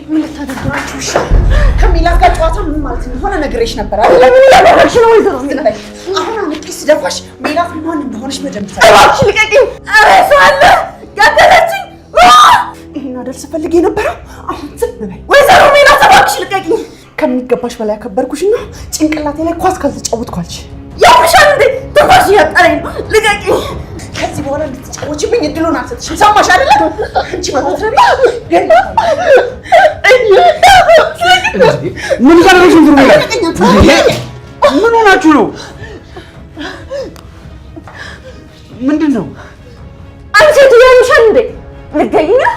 ምን ልታደርጋችሁ? እሺ ከሚላት ጋር ጨዋታ ምን ማለት ነው? ሆነ ነግሬሽ ነበር አይደል? ለምን ያደረግሽ ነው ወይዘሮ ሚላት? አሁን አንቂስ ደፋሽ ሚላት ማን እንደሆነች መጀመር እባክሽ ልቀቂኝ። ኧረ ሰው አለ ገደለችኝ። ይሄን አይደል ስፈልግ የነበረው? አሁን ዝም በይ ወይዘሮ ሚላት እባክሽ ልቀቂኝ። ከሚገባሽ በላይ አከበርኩሽና ጭንቅላቴ ላይ ኳስ ካልተጫወትኳልሽ ያውሻል እንዴ? ተፋሽ ያጣኝ ልቀቂኝ። ከዚህ በኋላ እንድትጫወችብኝ እድሉን አልሰጥሽም። ሰማሽ አይደለ? አንቺ ማትረቢ ገና ምን ታደርጊሽ? ምን ሆናችሁ ነው? ምንድን ነው? አንቺ ትያዩሻል እንዴ? ልገኝ ነው?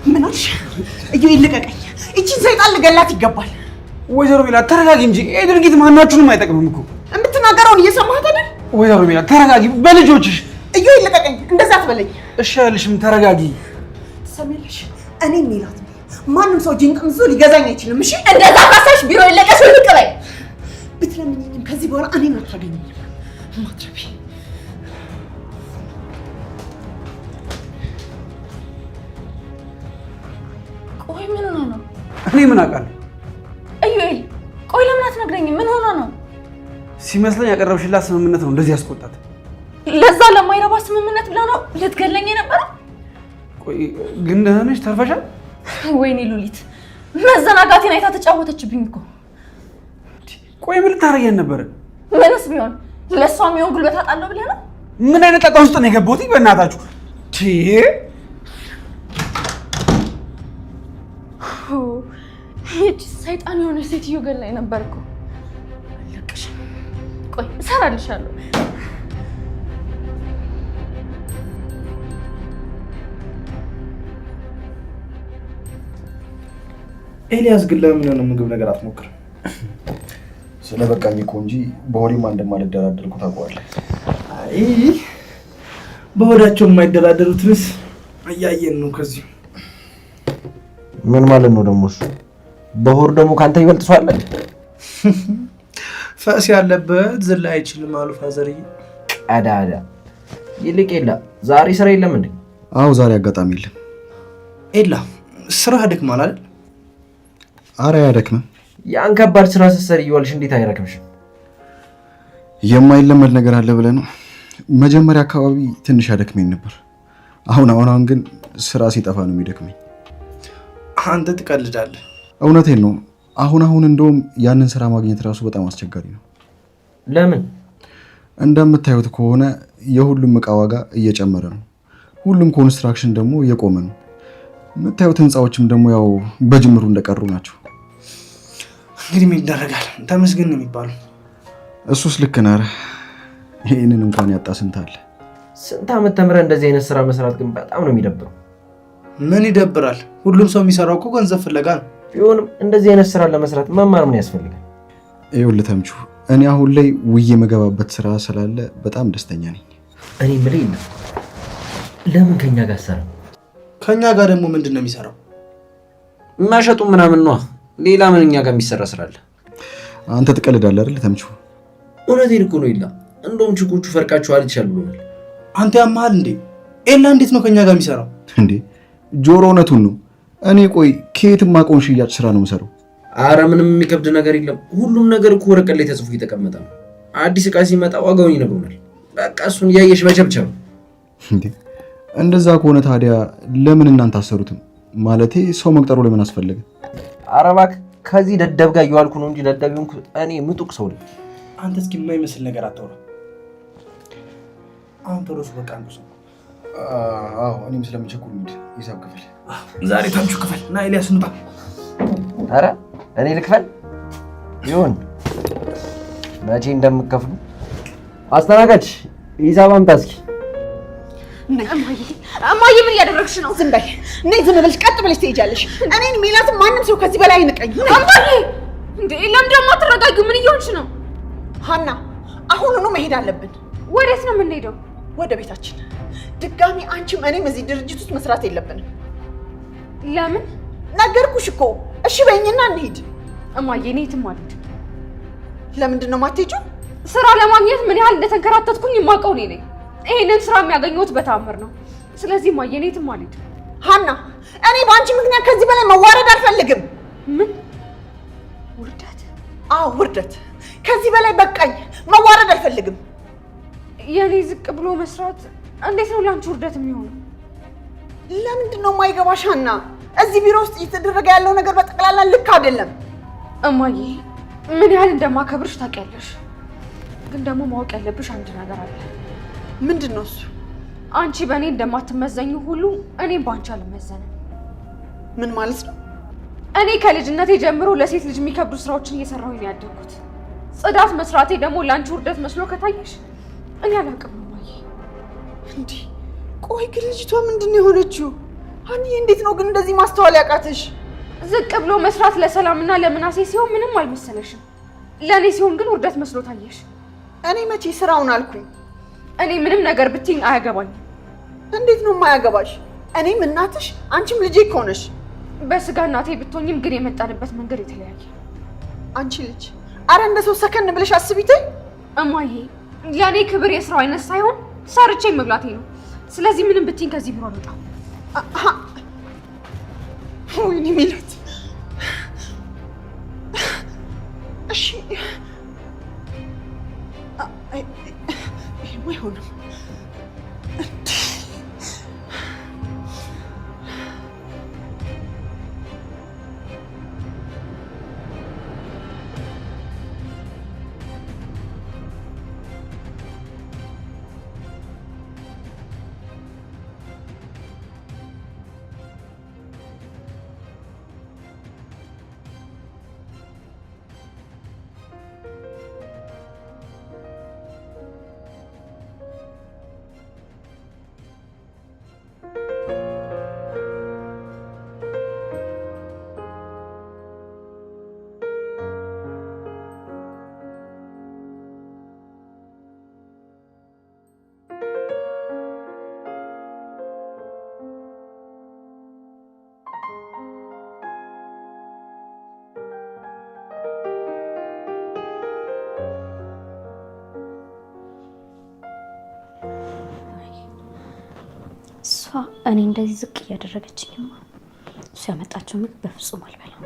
ምን አልሽ? እዩ ይልቀቀኝ። እቺን ሰይጣን ልገላት ይገባል። ወይዘሮ ሜላት ተረጋጊ እንጂ ይሄ ድርጊት ማናችሁንም አይጠቅምም እኮ። የምትናገረውን እየሰማህ አይደል? ወይዘሮ ሜላት ተረጋጊ፣ በልጆችሽ። እዩ ይልቀቀኝ። እንደዛ አትበለኝ። እሺ አልሽም፣ ተረጋጊ። ትሰሚያለሽ? እኔ ሜላት ነኝ። ማንም ሰው ጂን ቀምዞ ሊገዛኝ አይችልም። እሺ እንደዛ ካሳሽ ቢሮ ይለቀሽ ወይ ልቀበይ። ብትለምኝም ከዚህ በኋላ እኔን አታገኝኝም። ማትረቢ ቆይ ምን ሆነ ነው? እኔ ምን አውቃለሁ? እዩኤል ቆይ ለምን አትነግረኝም? ምን ሆነ ነው? ሲመስለኝ ያቀረብሽላት ስምምነት ነው እንደዚህ ያስቆጣት። ለዛ ለማይረባ ስምምነት ብላ ነው ልትገለኝ የነበረው? ቆይ ግን ደህና ነሽ? ተርፈሻል? ወይኔ ሉሊት መዘናጋቴን አይታ ተጫወተችብኝ እኮ። ቆይ ምን ልታረጊያት ነበረ? ምንስ ቢሆን ለእሷ የሚሆን ጉልበት አጣለሁ ብለህ ነው? ምን አይነት ጣጣ ውስጥ ነው የገባሁት? በእናታችሁ ይህች ሰይጣን የሆነ ሴትዮ ገላኝ ነበር እኮ። አለቅሽም። ቆይ እሰራልሻለሁ። ኤልያስ ግን ለምን ነው ምግብ ነገር አትሞክርም? ስለበቃኝ እኮ እንጂ በሆዴማ እንደማልደራደርኩ ታውቀዋለህ። አይ በሆዳቸው የማይደራደሩትንስ አያየን ነው። ከዚህ ምን ማለት ነው ደግሞ? እሱ በሆድ ደግሞ ካንተ ይበልጥ ሰው አለ? ፈስ ያለበት ዝላ አይችልም አሉ ፋዘርዬ። ቀዳዳ ይልቅ የለ ዛሬ ስራ የለም እንዴ? አዎ ዛሬ አጋጣሚ የለም። ኤላ ስራ ደክማል አይደል? አረ አያደክምም። ያን ከባድ ስራ ስትሰሪ ይዋልሽ እንዴት አይረክምሽም? የማይለመድ ነገር አለ ብለህ ነው? መጀመሪያ አካባቢ ትንሽ ያደክመኝ ነበር። አሁን ግን ስራ ሲጠፋ ነው የሚደክመኝ። አንተ ትቀልዳለህ። እውነቴን ነው። አሁን እንደውም ያንን ስራ ማግኘት ራሱ በጣም አስቸጋሪ ነው። ለምን? እንደምታዩት ከሆነ የሁሉም እቃ ዋጋ እየጨመረ ነው። ሁሉም ኮንስትራክሽን ደግሞ እየቆመ ነው። የምታዩት ህንፃዎችም ደግሞ ያው በጅምሩ እንደቀሩ ናቸው። እንግዲህ ምን ይደረጋል? ተመስገን ነው የሚባለው። እሱስ ልክ ነህ። ይሄንን እንኳን ያጣ ስንት አለ። ስንት ዓመት ተምረህ እንደዚህ አይነት ስራ መስራት ግን በጣም ነው የሚደብረው። ምን ይደብራል? ሁሉም ሰው የሚሰራው እኮ ገንዘብ ፍለጋ ነው። ቢሆንም እንደዚህ አይነት ስራ ለመስራት መማር ምን ያስፈልጋል? ይኸውልህ ተምቹ፣ እኔ አሁን ላይ ውዬ የምገባበት ስራ ስላለ በጣም ደስተኛ ነኝ። እኔ የምልህ የለም ለምን ከኛ ጋር ሰራ? ከኛ ጋር ደግሞ ምንድን ነው የሚሰራው? መሸጡ ምናምን ነው። ሌላ ምን እኛ ጋር የሚሰራ ስራ አለ? አንተ ትቀልዳለህ አይደል ተምቹ? እውነቴን እኮ ነው። ኤላ እንደውም ችኮቹ ፈርቃቸዋል ይቻል ብሎናል። አንተ ያማል እንዴ? ኤላ እንዴት ነው ከኛ ጋር የሚሰራው እንዴ? ጆሮ እውነቱን ነው። እኔ ቆይ ከየትም አቆን ሽያጭ ስራ ነው የምሰራው። አረ ምንም የሚከብድ ነገር የለም። ሁሉም ነገር እኮ ወረቀት ላይ ተጽፎ እየተቀመጠ ነው። አዲስ ዕቃ ሲመጣ ዋጋውን ይነግሩናል። በቃ እሱን እያየሽ መቸብቸብ እንዴ። እንደዛ ከሆነ ታዲያ ለምን እናንተ አሰሩትም? ማለቴ ሰው መቅጠሩ ለምን አስፈለገ? አረ እባክህ ከዚህ ደደብ ጋር እየዋልኩ ነው እንጂ ደደብ ሆንኩ እኔ ምጡቅ ሰው ነኝ። አንተ እስኪ የማይመስል ነገር አታውራ። አሁን ተሮስ በቃ አንዱ ሰው አዎ እኔም ስለምቸኩል እንዴ ሂሳብ ክፍል ዛሬ ተምቹ ክፍል ና ኤልያስ እንውጣ። አረ እኔ ልክፈል ይሁን መቼ እንደምከፍሉ አስተናጋጅ ሂሳብ አምጣ እስኪ። እማዬ ምን እያደረግሽ ነው? ዝም በይ። ነይ ዝም ብለሽ ቀጥ ብለሽ ትሄጃለሽ። እኔን ሜላትም ማንም ሰው ከዚህ በላይ አይንቀኝ። እማዬ እንዴ ለምን ደግሞ አትረጋጊው? ምን እየሆንሽ ነው? ሀና አሁኑኑ መሄድ አለብን። ወዴት ነው የምንሄደው? ወደ ቤታችን። ድጋሚ አንቺም እኔም እዚህ ድርጅት ውስጥ መስራት የለብንም። ለምን? ነገርኩሽ እኮ። እሺ በይኝና እንሂድ። እማዬ እኔ የትም አልሄድም። ለምንድን ነው የማትሄጂው? ስራ ለማግኘት ምን ያህል እንደተንከራተትኩኝ የማውቀው እኔ ነኝ። ይሄንን ስራ የሚያገኘሁት በታምር ነው። ስለዚህ እማዬ እኔ የትም አልሄድም። ሀና እኔ በአንቺ ምክንያት ከዚህ በላይ መዋረድ አልፈልግም። ምን ውርደት? አዎ ውርደት። ከዚህ በላይ በቃኝ። መዋረድ አልፈልግም። የኔ ዝቅ ብሎ መስራት እንዴት ነው ላንቺ ውርደት የሚሆነው? ለምንድን ነው የማይገባሽ ሀና? እዚህ ቢሮ ውስጥ እየተደረገ ያለው ነገር በጠቅላላ ልክ አይደለም። እማዬ ምን ያህል እንደማከብርሽ ታውቂያለሽ። ግን ደግሞ ማወቅ ያለብሽ አንድ ነገር አለ። ምንድን ነው እሱ? አንቺ በእኔ እንደማትመዘኙ ሁሉ እኔም በአንቺ አልመዘንም። ምን ማለት ነው? እኔ ከልጅነቴ ጀምሮ ለሴት ልጅ የሚከብዱ ስራዎችን እየሰራሁኝ ነው ያደግኩት። ጽዳት መስራቴ ደግሞ ለአንቺ ውርደት መስሎ ከታየሽ እኔ አላውቅም እማዬ። እንዴ ቆይ ግን ልጅቷ ምንድን ነው የሆነችው? ሀኒዬ እንዴት ነው ግን እንደዚህ ማስተዋል ያቃተሽ? ዝቅ ብሎ መስራት ለሰላምና ለምናሴ ሲሆን ምንም አልመሰለሽም። ለእኔ ሲሆን ግን ውርደት መስሎ ታየሽ። እኔ መቼ ስራውን አልኩኝ? እኔ ምንም ነገር ብትይኝ አያገባኝም። እንዴት ነው የማያገባሽ? እኔም እናትሽ አንቺም ልጄ እኮ ነሽ። በስጋ እናቴ ብትሆኝም ግን የመጣንበት መንገድ የተለያየ። አንቺ ልጅ አረ እንደ ሰው ሰከን ብለሽ አስቢተኝ። እማዬ ለእኔ ክብር የስራው አይነት ሳይሆን ሰርቼ መብላቴ ነው። ስለዚህ ምንም ብትይኝ ከዚህ ቢሮ አልወጣም። ወይኔ ሜላት፣ እሺ ይሄማ አይሆንም። እሷ እኔ እንደዚህ ዝቅ እያደረገችኝማ እሷ ያመጣችው ምግብ በፍጹም አልበላም።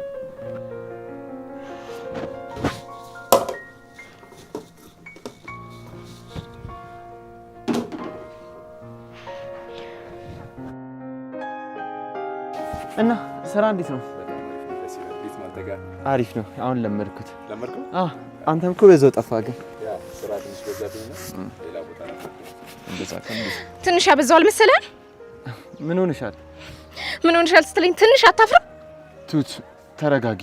እና ስራ እንዴት ነው? አሪፍ ነው። አሁን ለመድኩት። አንተም እኮ በዛው ጠፋ። ግን ስራ ትንሽ በዛብኝና ሌላ ቦታ ነው። ትንሽ ያበዛዋል መሰለህ? ምን ሆነሻል? ምን ሆነሻል ስትለኝ ትንሽ አታፍርም? ቱት ተረጋጊ።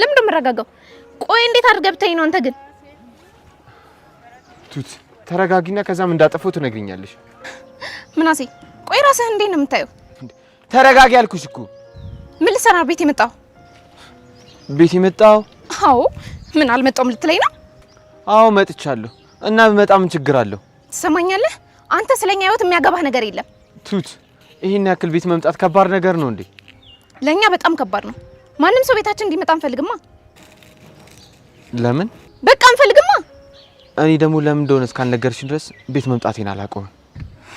ለምን እንደምረጋጋው? ቆይ እንዴት አድርገህ ብታኝ ነው አንተ? ግን ቱት ተረጋጊና ከዛም እንዳጠፋው ትነግሪኛለሽ። ምናሴ ቆይ ራስህን እንዴት ነው የምታየው? ተረጋጊ አልኩሽ እኮ። ምን ልሰራ ቤት የመጣው? ቤት የመጣው? አዎ። ምን አልመጣውም ልትለኝ ነው? አዎ መጥቻለሁ። እና ብመጣ ምን ችግር አለው? ትሰማኛለህ? አንተ ስለኛ ህይወት የሚያገባህ ነገር የለም። ቱት ይሄን ያክል ቤት መምጣት ከባድ ነገር ነው እንዴ? ለኛ በጣም ከባድ ነው። ማንም ሰው ቤታችን እንዲመጣ አንፈልግማ። ለምን? በቃ አንፈልግማ። እኔ ደግሞ ለምን እንደሆነ እስካልነገርሽ ድረስ ቤት መምጣቴን አላውቀውም።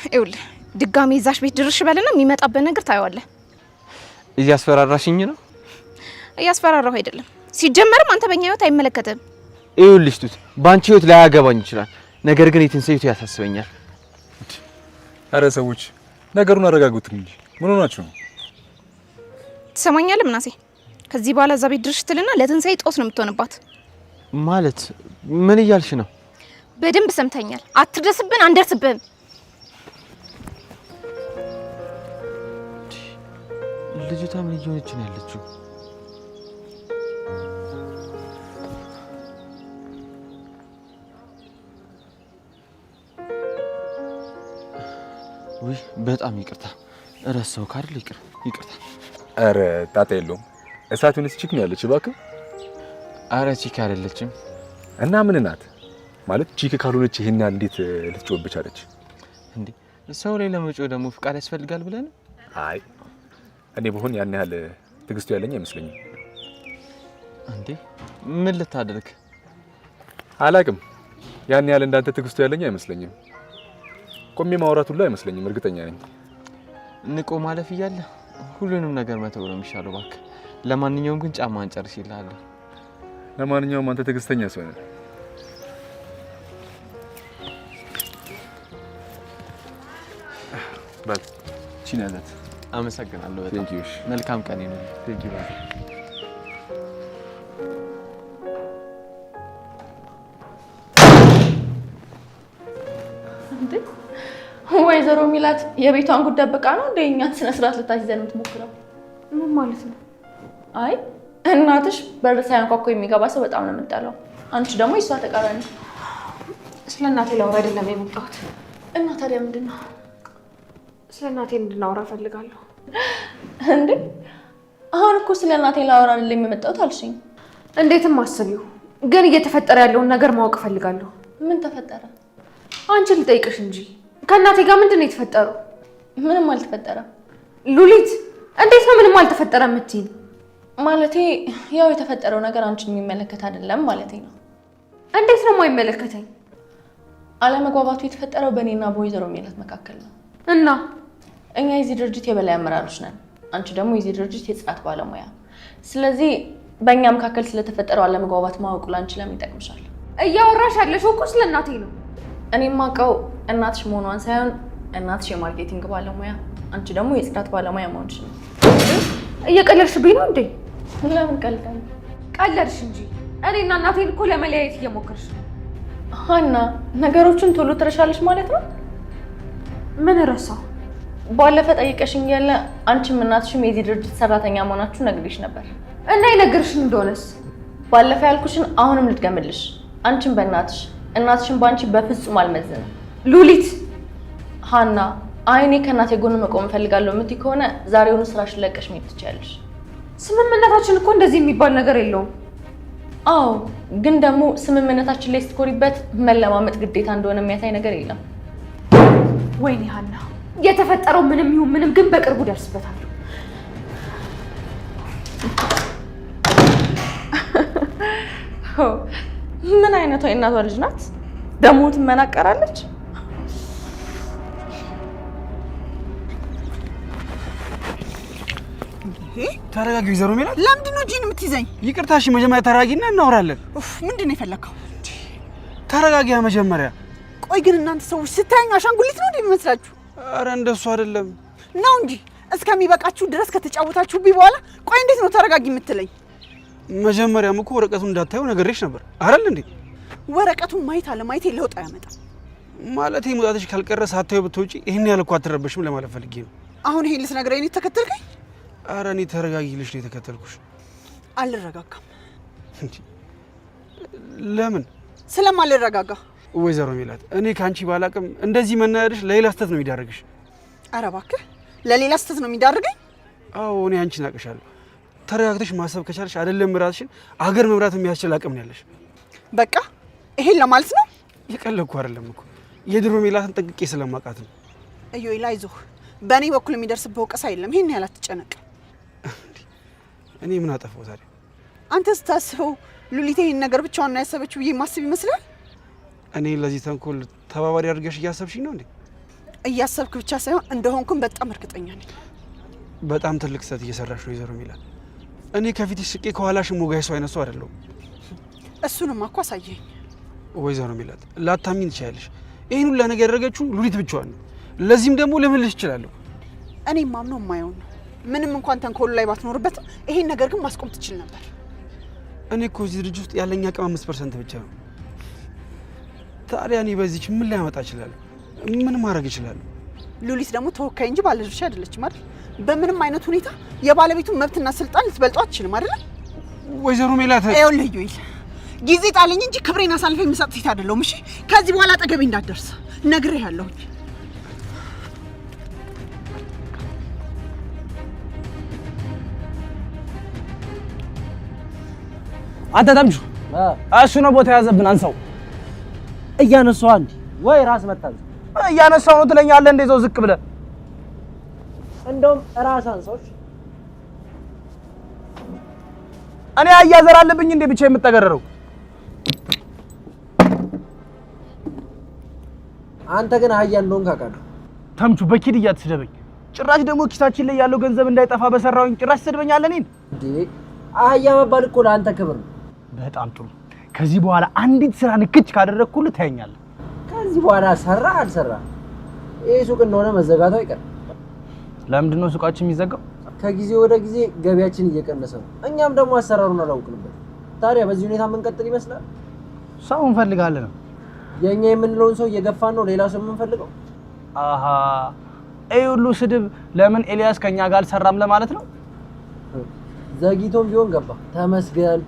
ይኸውልህ ድጋሜ እዛሽ ቤት ድርሽ በልና የሚመጣበት ነገር ታየዋለህ። እያስፈራራሽኝ ነው? እያስፈራራሁ አይደለም። ሲጀመርም አንተ በእኛ ህይወት አይመለከትም። ይኸውልሽ ቱት ባንቺ ህይወት ላይ ያገባኝ ይችላል፣ ነገር ግን የትንሳኤቱ ያሳስበኛል። አረ ሰዎች ነገሩን አረጋጉት እንጂ ምን ሆናችሁ ነው? ትሰማኛለህ ምናሴ? ከዚህ በኋላ እዛ ቤት ድርሽ ትልና ለትንሳኤ ጦስ ነው የምትሆንባት። ማለት ምን እያልሽ ነው? በደንብ ሰምተኛል። አትደርስብን፣ አንደርስብህም። ልጅቷ ምን እየሆነች ነው ያለችው? ውይ በጣም ይቅርታ፣ እረሳው ካርል ይቅርታ። አረ ጣጣ የለውም። እሳቱን ቺክ ነው ያለች እባክህ። አረ ቺክ አይደለችም። እና ምን ናት ማለት? ቺክ ካልሆነች ይሄን እንዴት ልትጮህብሽ አለች እንዴ? ሰው ላይ ለመጮህ ደግሞ ፍቃድ ያስፈልጋል ብለን? አይ እኔ በሆን ያን ያህል ትግስቱ ያለኝ አይመስለኝም። እንዴ ምን ልታደርግ? አላቅም። ያን ያህል እንዳንተ ትግስቱ ያለኝ አይመስለኝም። ቆሜ ማውራት ሁሉ አይመስለኝም። እርግጠኛ ነኝ። ንቆ ማለፍ እያለ ሁሉንም ነገር መተው ነው የሚሻለው እባክህ። ለማንኛውም ግን ጫማን ጨርስ ይላል። ለማንኛውም አንተ ትዕግስተኛ ሰው ነህ። በል ቺናለት አመሰግናለሁ በጣም መልካም ቀን ይሁን። ቴንክ ዩ ወይዘሮ ሚላት የቤቷን ጉዳይ በቃ ነው እንደኛ ስነ ስርዓት ልታስይዘን የምትሞክረው ምን ማለት ነው? አይ እናትሽ በር ሳያንኳኳ የሚገባ ሰው በጣም ነው የምጠላው። አንቺ ደግሞ የሷ ተቃራኒ። ስለ እናቴ ላውራ አይደለም የመጣሁት። እና ታዲያ ምንድን ነው? ስለ እናቴ እንድናወራ ፈልጋለሁ። እንዴ አሁን እኮ ስለ እናቴ ላውራ አይደለም የመጣሁት አልሽኝ። እንዴትም አስቢው፣ ግን እየተፈጠረ ያለውን ነገር ማወቅ ፈልጋለሁ። ምን ተፈጠረ? አንቺ ልጠይቅሽ እንጂ ከእናቴ ጋር ምንድን ነው የተፈጠረው? ምንም አልተፈጠረም። ሉሊት እንዴት ነው ምንም አልተፈጠረም የምትይኝ? ማለቴ ያው የተፈጠረው ነገር አንቺን የሚመለከት አይደለም ማለቴ ነው። እንዴት ነው የማይመለከተኝ? አለመግባባቱ የተፈጠረው በእኔና በወይዘሮ ሜላት መካከል ነው። እና እኛ የዚህ ድርጅት የበላይ አመራሮች ነን፣ አንቺ ደግሞ የዚህ ድርጅት የጽዳት ባለሙያ። ስለዚህ በእኛ መካከል ስለተፈጠረው አለመግባባት ማወቁ ላንቺ ለምን ይጠቅምሻል? እያወራሽ ያለሽው እኮ ስለ እናቴ ነው። እኔ የማውቀው እናትሽ መሆኗን ሳይሆን እናትሽ የማርኬቲንግ ባለሙያ፣ አንቺ ደግሞ የጽዳት ባለሙያ መሆንሽ ነው። እየቀለድሽብኝ ነው እንዴ? ለምን ቀልዳለሁ? ቀለድሽ እንጂ እኔና እናቴን እኮ ለመለያየት እየሞከርሽ ነው። ሀና ነገሮችን ቶሎ ትረሻለሽ ማለት ነው። ምን ረሳው? ባለፈ ጠይቀሽኝ ያለ አንቺም እናትሽም የዚህ ድርጅት ሰራተኛ መሆናችሁ ነግሬሽ ነበር። እና የነገርሽኝ እንደሆነስ? ባለፈ ያልኩሽን አሁንም ልትገምልሽ። አንቺም በእናትሽ እናትሽም ባንቺ በፍጹም አልመዝንም። ሉሊት ሀና አይኔ ከእናቴ ጎን መቆም እፈልጋለሁ የምትይ ከሆነ ዛሬውኑ ስራሽን ለቀሽ መሄድ ትችያለሽ። ስምምነታችን እኮ እንደዚህ የሚባል ነገር የለውም። አዎ ግን ደግሞ ስምምነታችን ላይ ስትኮሪበት መለማመጥ ግዴታ እንደሆነ የሚያሳይ ነገር የለም። ወይኔ ሀና የተፈጠረው ምንም ይሁን ምንም ግን በቅርቡ ደርስበታለሁ። ምን አይነቷ የእናቷ ልጅ ናት ደግሞ ትመናቀራለች። ተረጋጊ ወይዘሮ ሜላት። ለምንድን ነው ጂን የምትይዘኝ? ይቅርታሽ መጀመሪያ ተረጋጊና እናወራለን። ምንድን ነው የፈለከው? ተረጋጊያ መጀመሪያ። ቆይ ግን እናንተ ሰዎች ስታዩኝ አሻንጉሊት ነው እንደሚመስላችሁ? አረ እንደሱ አይደለም ነው እንጂ እስከሚበቃችሁ ድረስ ከተጫወታችሁብኝ በኋላ ቆይ እንዴት ነው ተረጋጊ የምትለኝ? መጀመሪያም እኮ ወረቀቱን እንዳታየው ነገርሽ ነበር አይደል እንዴ? ወረቀቱን ማየት አለ ማየት ለውጥ አያመጣም። ማለት መውጣትሽ ካልቀረ ሳታየው ብትወጪ ይሄን ያህል እኮ አትረበሽም ለማለት ፈልጌ ነው። አሁን ይሄን ልትነግረኝ ነው የተከተልከኝ? አረ እኔ ተረጋጊ ልሽ ነው የተከተልኩሽ። አልረጋጋም። ለምን? ስለማልረጋጋ። ወይዘሮ ሜላት እኔ ካንቺ ባላቅም እንደዚህ መናደድሽ ለሌላ ስህተት ነው የሚዳርግሽ። አረ እባክህ ለሌላ ስህተት ነው የሚዳርገኝ? አዎ እኔ አንቺን አቅሻለሁ። ተረጋግተሽ ማሰብ ከቻልሽ አይደለም ራስሽን አገር መብራት የሚያስችል አቅም ነው ያለሽ። በቃ ይሄን ለማለት ነው? የቀለድኩ አይደለም እኮ የድሮ ሜላትን ጠንቅቄ ስለማውቃት ነው። እዮይ አይዞህ፣ በእኔ በኩል የሚደርስብህ ወቀሳ የለም። ይሄን ያህል አትጨነቅ። እኔ ምን አጠፋው ታዲያ? አንተ ስታስበው ሉሊት ይሄን ነገር ብቻዋን ያሰበችው ብዬ ማስብ ይመስላል? እኔ ለዚህ ተንኮል ተባባሪ አድርገሽ እያሰብሽኝ ነው እንዴ? እያሰብክ ብቻ ሳይሆን እንደሆንኩም በጣም እርግጠኛ ነኝ። በጣም ትልቅ ስህተት እየሰራሽ ነው ወይዘሮ ሜላት። እኔ ከፊትሽ ስቄ ከኋላሽ ሞጋይ ሰው አይነት ሰው አይደለሁም። እሱንማ እኮ አሳየኝ። ወይዘሮ ሜላት ላታሚን ትችያለሽ። ይሄን ሁላ ነገር ያደረገችው ሉሊት ብቻዋን ነው። ለዚህም ደግሞ ልምልሽ እችላለሁ። እኔ ማምነው የማየውን ነው። ምንም እንኳን ተንኮሉ ላይ ባትኖርበትም ይሄን ነገር ግን ማስቆም ትችል ነበር። እኔ እኮ እዚህ ድርጅት ውስጥ ያለኝ አቅም 5% ብቻ ነው። ታዲያ እኔ በዚህች ምን ሊያመጣ እችላለሁ? ምን ማድረግ እችላለሁ? ሉሊት ደግሞ ተወካይ እንጂ ባለድርሻ አይደለችም አይደል? በምንም አይነት ሁኔታ የባለቤቱን መብትና ስልጣን ልትበልጧ አትችልም አይደል? ወይዘሮ ሜላት ይኸውልህ ዩኤል፣ ጊዜ ጣለኝ እንጂ ክብሬን አሳልፈ የምሰጥ ሴት አይደለሁም። እሺ ከዚህ በኋላ አጠገቤ እንዳትደርስ ነግሬሃለሁኝ። አንተ ተምቹ እሱ ነው ቦታ ያዘብን። አንሳው። እያነሳው አንዴ ወይ ራስ መታዝ እያነሳው ነው ትለኛለህ እንደ ዘው ዝቅ ብለህ እንደውም ራስ አንሳውሽ። እኔ አያዘር አለብኝ እንዴ ብቻ የምትጠገረረው? አንተ ግን አህያ እንደሆንክ አውቃለሁ። ተምቹ በኪድ እያትስደበኝ። ጭራሽ ደግሞ ኪሳችን ላይ ያለው ገንዘብ እንዳይጠፋ በሰራውኝ ጭራሽ ትሰድበኛለህ እኔን? እንዴ አህያ መባል እኮ ለአንተ ክብር ነው። በጣም ጥሩ። ከዚህ በኋላ አንዲት ስራ ንክች ካደረግኩልህ ታየኛለህ። ከዚህ በኋላ ሰራ አልሰራ ይሄ ሱቅ እንደሆነ መዘጋቱ አይቀርም። ለምንድን ነው ሱቃችን የሚዘጋው? ከጊዜ ወደ ጊዜ ገቢያችን እየቀነሰ ነው። እኛም ደግሞ አሰራሩን አላውቅንበት። ታዲያ በዚህ ሁኔታ የምንቀጥል ይመስላል? ሰው እንፈልጋለን። የኛ የምንለውን ሰው እየገፋን ነው ሌላ ሰው የምንፈልገው። አሃ ይሄ ሁሉ ስድብ ለምን ኤልያስ ከኛ ጋር አልሰራም ለማለት ነው? ዘግይቶም ቢሆን ገባ። ተመስገን።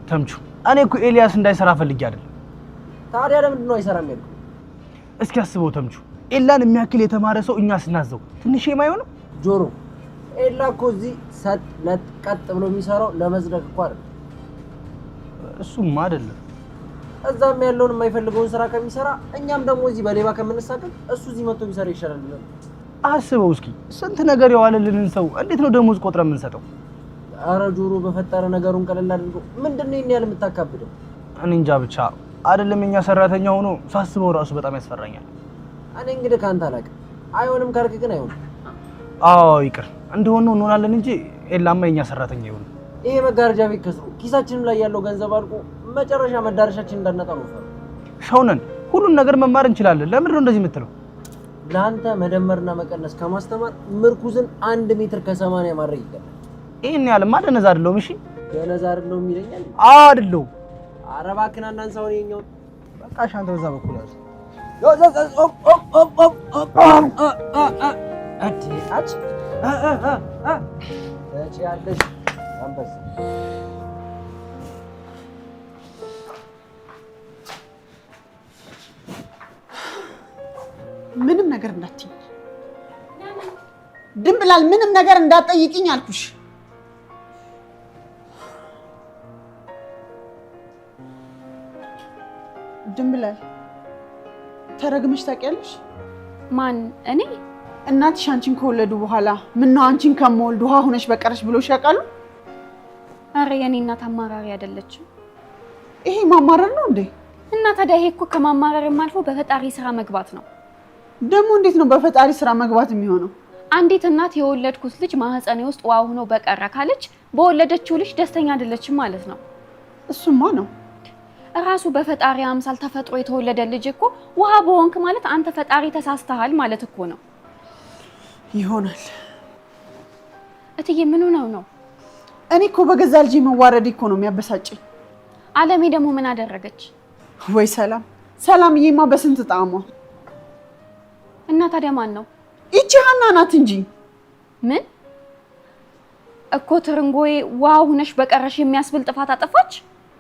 ተምቹ እኔ እኮ ኤልያስ እንዳይሰራ ፈልጌ አይደለም። ታዲያ ለምንድን ነው አይሰራም ያልኩት? እስኪ አስበው ተምቹ፣ ኤላን የሚያክል የተማረ ሰው እኛ ስናዘው ትንሽ የማይሆነው ጆሮ። ኤላ እኮ እዚህ ሰጥ ለጥቀጥ ብሎ የሚሰራው ለመዝረግ እኮ አይደል? እሱማ አይደለም። እዛም ያለውን የማይፈልገውን ስራ ከሚሰራ እኛም ደግሞ እዚህ በሌባ ከምንሳቀቅ እሱ እዚህ መጥቶ ቢሰራ ይሻላል ብለን አስበው እስኪ። ስንት ነገር የዋለልንን ሰው እንዴት ነው ደሞዝ ቆጥረን የምንሰጠው? አረ ጆሮ በፈጠረ ነገሩን ቀለል አድርጎ ምንድነው ይሄን ያህል የምታካብደው? እኔ እንጃ ብቻ አይደለም የኛ ሰራተኛ ሆኖ ሳስበው ራሱ በጣም ያስፈራኛል። እኔ እንግዲህ ካንተ አላውቅም። አይሆንም ካልክ ግን አይሆንም። አዎ ይቅር እንደሆነ እንሆናለን እንጂ ኤላማ የኛ ሰራተኛ ይሆን። ይሄ መጋረጃ ቤት ከስሩ ኪሳችንም ላይ ያለው ገንዘብ አልቆ መጨረሻ መዳረሻችን እንዳናጣ ነው። ሰው ነን፣ ሁሉን ነገር መማር እንችላለን። ለምንድን ነው እንደዚህ የምትለው? ለአንተ መደመርና መቀነስ ከማስተማር ምርኩዝን 1 ሜትር ከ80 ማድረግ ይገባል። ይሄን ያለማ ደነዛ አይደለሁም። እሺ ደነዛ አይደለሁም ይለኛል። አዎ አይደለሁም። ኧረ እባክህን እናንሳው የኛው በቃ ሻንተ በዛ በኩል ያዝ። ምንም ነገር እንዳትይኝ ድንብላል፣ ምንም ነገር እንዳትጠይቂኝ አልኩሽ። ድንብላል ተረግመሽ ታውቂያለሽ? ማን? እኔ? እናትሽ አንቺን ከወለዱ በኋላ ምነው አንቺን ከመወልድ ውሃ ሆነሽ በቀረሽ ብሎሽ ያውቃሉ? አረ የኔ እናት አማራሪ አይደለችም። ይሄ ማማረር ነው እንዴ? እና ታዲያ ይሄ እኮ ከማማረርም አልፎ በፈጣሪ ስራ መግባት ነው። ደግሞ እንዴት ነው በፈጣሪ ስራ መግባት የሚሆነው? አንዲት እናት የወለድኩት ልጅ ማህፀኔ ውስጥ ውሃ ሆኖ በቀረ ካለች በወለደችው ልጅ ደስተኛ አይደለችም ማለት ነው። እሱማ ነው። ራሱ በፈጣሪ አምሳል ተፈጥሮ የተወለደ ልጅ እኮ ውሃ በወንክ ማለት አንተ ፈጣሪ ተሳስተሃል ማለት እኮ ነው። ይሆናል። እትዬ ምን ነው? እኔ እኮ በገዛ ልጅ መዋረድ እኮ ነው የሚያበሳጭኝ። አለሜ ደግሞ ምን አደረገች? ወይ ሰላምዬማ በስንት ጣዕሟ። እና ታዲያ ማን ነው? ይቺ ሀና ናት እንጂ። ምን እኮ ትርንጎዬ ውሃ ሆነሽ በቀረሽ የሚያስብል ጥፋት አጠፋች?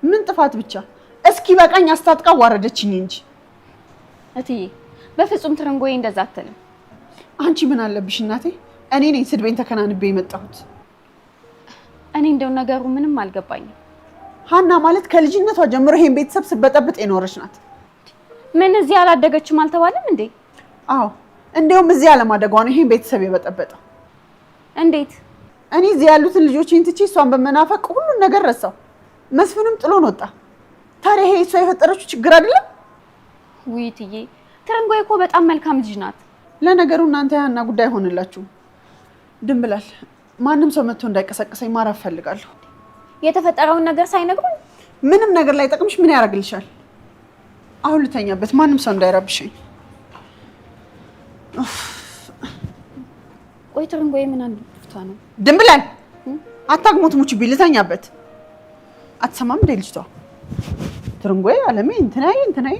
ምን ጥፋት ብቻ እስኪ በቃኝ አስታጥቃ ዋረደችኝ እንጂ። እትዬ በፍጹም ትርንጎዬ እንደዛ አትልም። አንቺ ምን አለብሽ እናቴ? እኔ ነኝ ስድቤን ተከናንቤ የመጣሁት። እኔ እንደው ነገሩ ምንም አልገባኝም። ሀና ማለት ከልጅነቷ ጀምሮ ይሄን ቤተሰብ ስበጠብጥ የኖረች ናት። ምን እዚህ አላደገችም አልተባለም እንዴ? አዎ እንደውም እዚህ አለማደጓ ነው ይሄን ቤተሰብ የበጠበጠው። እንዴት? እኔ እዚህ ያሉትን ልጆችን ትቼ እሷን በመናፈቅ ሁሉን ነገር ረሳው። መስፍንም ጥሎን ወጣ። ታዲያ ይሄ እሷ የፈጠረችው ችግር አይደለም? ውይ እትዬ ትርንጎዬ እኮ በጣም መልካም ልጅ ናት። ለነገሩ እናንተ ያና ጉዳይ ሆነላችሁ። ድንብላል ማንም ሰው መጥቶ እንዳይቀሰቅሰኝ ማረፍ ፈልጋለሁ። የተፈጠረውን ነገር ሳይነግሩኝ ምንም ነገር ላይ ጠቅምሽ ምን ያደርግልሻል? አሁን ልተኛበት፣ ማንም ሰው እንዳይረብሽኝ። ቆይ ትርንጎዬ ምን አንድፍቷ ነው? ድንብላል አታግሞት ሙችብኝ፣ ልተኛበት። አትሰማም እንደ ልጅቷ ትርንጎዬ አለሜ እንትናይ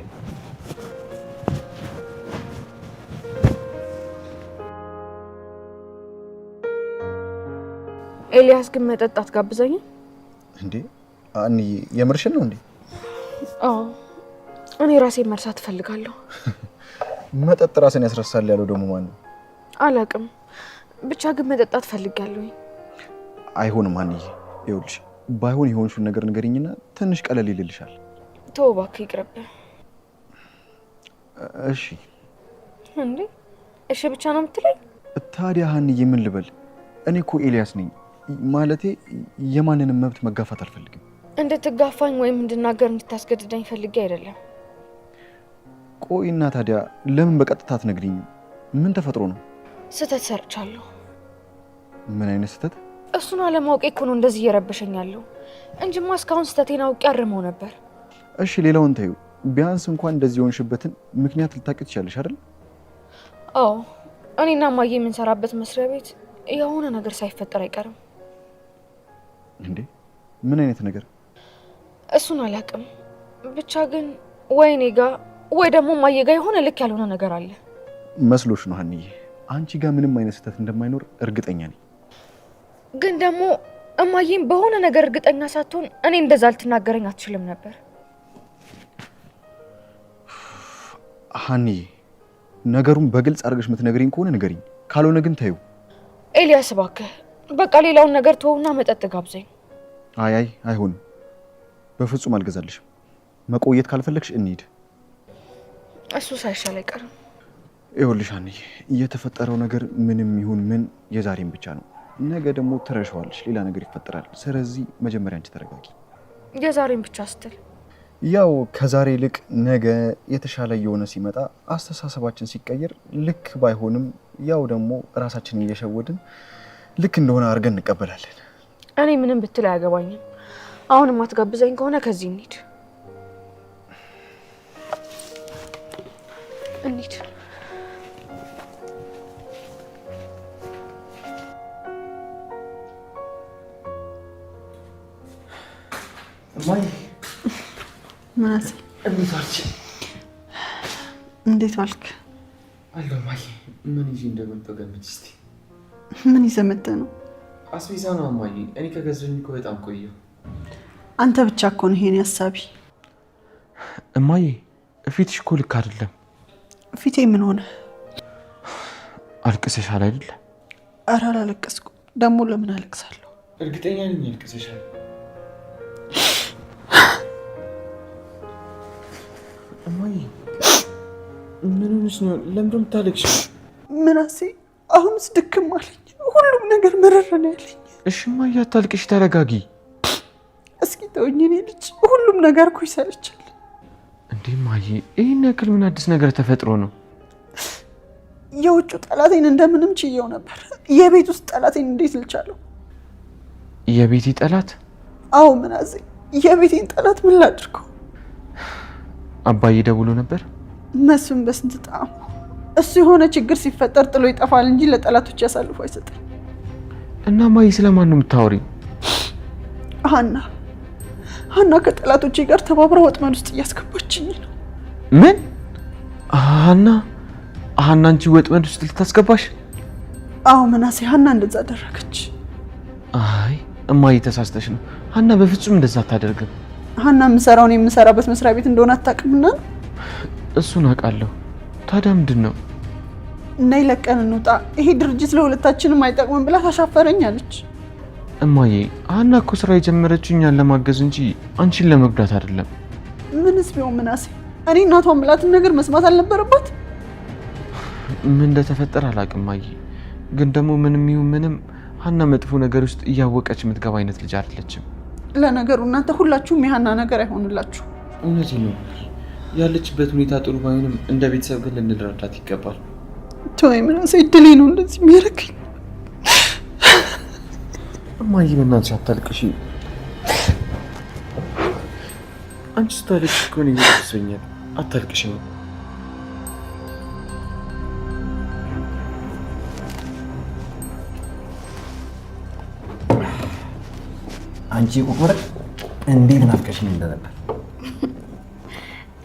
ኤልያስ ግን መጠጣት ጋብዘኝ እንዴ? አንዬ የምርሽን ነው እንዴ? አዎ እኔ ራሴን መርሳት እፈልጋለሁ። መጠጥ ራስን ያስረሳል ያለው ደግሞ ማን ነው? አላውቅም፣ ብቻ ግን መጠጣት ፈልጋለሁ። አይሆንም አንዬ፣ ይኸውልሽ ባይሆን የሆንሽውን ነገር ንገሪኝና ትንሽ ቀለል ይልልሻል። ተው እባክህ ይቅርብህ። እሺ እንዴ? እሺ ብቻ ነው የምትለኝ? ታዲያ ሀንዬ ምን ልበል? እኔ እኮ ኤልያስ ነኝ። ማለቴ የማንንም መብት መጋፋት አልፈልግም። እንድትጋፋኝ ወይም እንድናገር እንድታስገድደኝ ፈልጌ አይደለም። ቆይና ታዲያ ለምን በቀጥታ አትነግሪኝም? ምን ተፈጥሮ ነው? ስህተት ሰርቻለሁ። ምን አይነት ስህተት? እሱን አለማወቄ እኮ ነው እንደዚህ እየረበሸኝ ያለው እንጂማ እስካሁን ስህተቴን አውቄ አርመው ነበር። እሺ ሌላውን ተይው። ቢያንስ እንኳን እንደዚህ የሆንሽበትን ምክንያት ልታውቂ ትችያለሽ አይደል? አዎ እኔና ማዬ የምንሰራበት መስሪያ ቤት የሆነ ነገር ሳይፈጠር አይቀርም። እንዴ ምን አይነት ነገር? እሱን አላውቅም። ብቻ ግን ወይ እኔ ጋ ወይ ደግሞ ማዬ ጋ የሆነ ልክ ያልሆነ ነገር አለ መስሎሽ ነው ሀኒዬ? አንቺ ጋር ምንም አይነት ስህተት እንደማይኖር እርግጠኛ ነኝ። ግን ደግሞ እማዬም በሆነ ነገር እርግጠኛ ሳትሆን እኔ እንደዛ ልትናገረኝ አትችልም ነበር። ሀኒዬ ነገሩን በግልጽ አድርገሽ የምትነግሪኝ ከሆነ ንገሪኝ፣ ካልሆነ ግን ተይው። ኤልያስ እባክህ በቃ ሌላውን ነገር ተወውና መጠጥ ጋብዘኝ። አይ አይሆንም፣ በፍጹም አልገዛልሽም። መቆየት ካልፈለግሽ እንሂድ። እሱ ሳይሻል አይቀርም። ይኸውልሽ ሀኒዬ የተፈጠረው ነገር ምንም ይሁን ምን የዛሬን ብቻ ነው። ነገ ደግሞ ትረሻዋለሽ፣ ሌላ ነገር ይፈጠራል። ስለዚህ መጀመሪያ አንቺ ተረጋጊ። የዛሬን ብቻ ስትል ያው ከዛሬ ይልቅ ነገ የተሻለ የሆነ ሲመጣ አስተሳሰባችን ሲቀየር ልክ ባይሆንም ያው ደግሞ ራሳችንን እየሸወድን ልክ እንደሆነ አድርገን እንቀበላለን። እኔ ምንም ብትል አያገባኝም። አሁንም አትጋብዘኝ ከሆነ ከዚህ እንሂድ። እንሂድ። ማይ ማስ እንዴት ዋልሽ? እንዴት ዋልክ? አለሁ ማይ። ምን ይዤ እንደመጣሁ ገምች እስቲ። ምን ይዘህ መጥተህ ነው? አስቤዛ ነው ማይ። እኔ ከገዛሁኝ እኮ በጣም ቆየሁ። አንተ ብቻ እኮ ነው ይሄን ሐሳቢ። እማዬ ፊትሽ እኮ ልክ አይደለም። ፊቴ ምን ሆነ? አልቅሰሻል አይደለ? ኧረ አላለቀስኩም። ደግሞ ለምን አለቅሳለሁ? እርግጠኛ ነኝ አልቅሰሻል። እማዬ ምን ሆነሽ ነው? ለምን የምታለቅሽው? ምናሴ አሁንስ ድክም አለኝ። ሁሉም ነገር መረረ ነው ያለኝ። እሺ እማዬ አታልቅሽ፣ ተረጋጊ። እስኪ ተወኝ የኔ ልጅ። ሁሉም ነገር እኮ ይሰለቻል። እንዴ እማዬ ይሄን ያክል ምን አዲስ ነገር ተፈጥሮ ነው? የውጭ ጠላቴን እንደምንም ችየው ነበር። የቤት ውስጥ ጠላቴን እንዴት ልቻለው? የቤቴ ጠላት? አዎ ምናሴ የቤቴን ጠላት ምን ላድርገው? አባዬ ደውሎ ነበር? መስፍን በስንት ጣዕሙ እሱ የሆነ ችግር ሲፈጠር ጥሎ ይጠፋል እንጂ ለጠላቶች ያሳልፎ አይሰጥም። እና ማዬ ስለማን ነው የምታወሪኝ? ሀና ከጠላቶቼ ጋር ተባብራ ወጥመድ ውስጥ እያስገባችኝ ነው። ምን? ሀና አንቺ ወጥመድ ውስጥ ልታስገባሽ? አዎ ምናሴ ሀና እንደዛ አደረገች። አይ እማዬ ተሳስተሽ ነው። ሀና በፍጹም እንደዛ አታደርግም። ሀና የምሰራበት መስሪያ ቤት እንደሆነ አታውቅምና? እሱን አውቃለሁ። ታዲያ ምንድን ነው? ነይ ለቀን እንውጣ፣ ይሄ ድርጅት ለሁለታችንም አይጠቅምም ብላ ታሻፈረኝ አለች። እማዬ ሀና እኮ ስራ የጀመረችው እኛን ለማገዝ እንጂ አንቺን ለመጉዳት አይደለም። ምንስ ቢሆን ምናሴ እኔ እናቷ የምላትን ነገር መስማት አልነበረባት? ምን እንደተፈጠረ አላውቅም እማዬ፣ ግን ደግሞ ምንም ይሁን ምንም ሀና መጥፎ ነገር ውስጥ እያወቀች የምትገባ አይነት ልጅ አይደለችም። ለነገሩ እናንተ ሁላችሁም የሀና ነገር አይሆንላችሁ። እውነቴን ነው። ያለችበት ሁኔታ ጥሩ ባይሆንም እንደ ቤተሰብ ግን ልንረዳት ይገባል። ተወኝ ምናሴ፣ እድሌ ነው እንደዚህ የሚያደርገኝ። እማዬ በእናትሽ አታልቅሽ። አንቺ ስታለቅሽ እኮ እኔ ይሰኛል። አታልቅሽ ነው። አንቺ ቁቁር እንዴት ናፍቀሽኝ እንደነበር።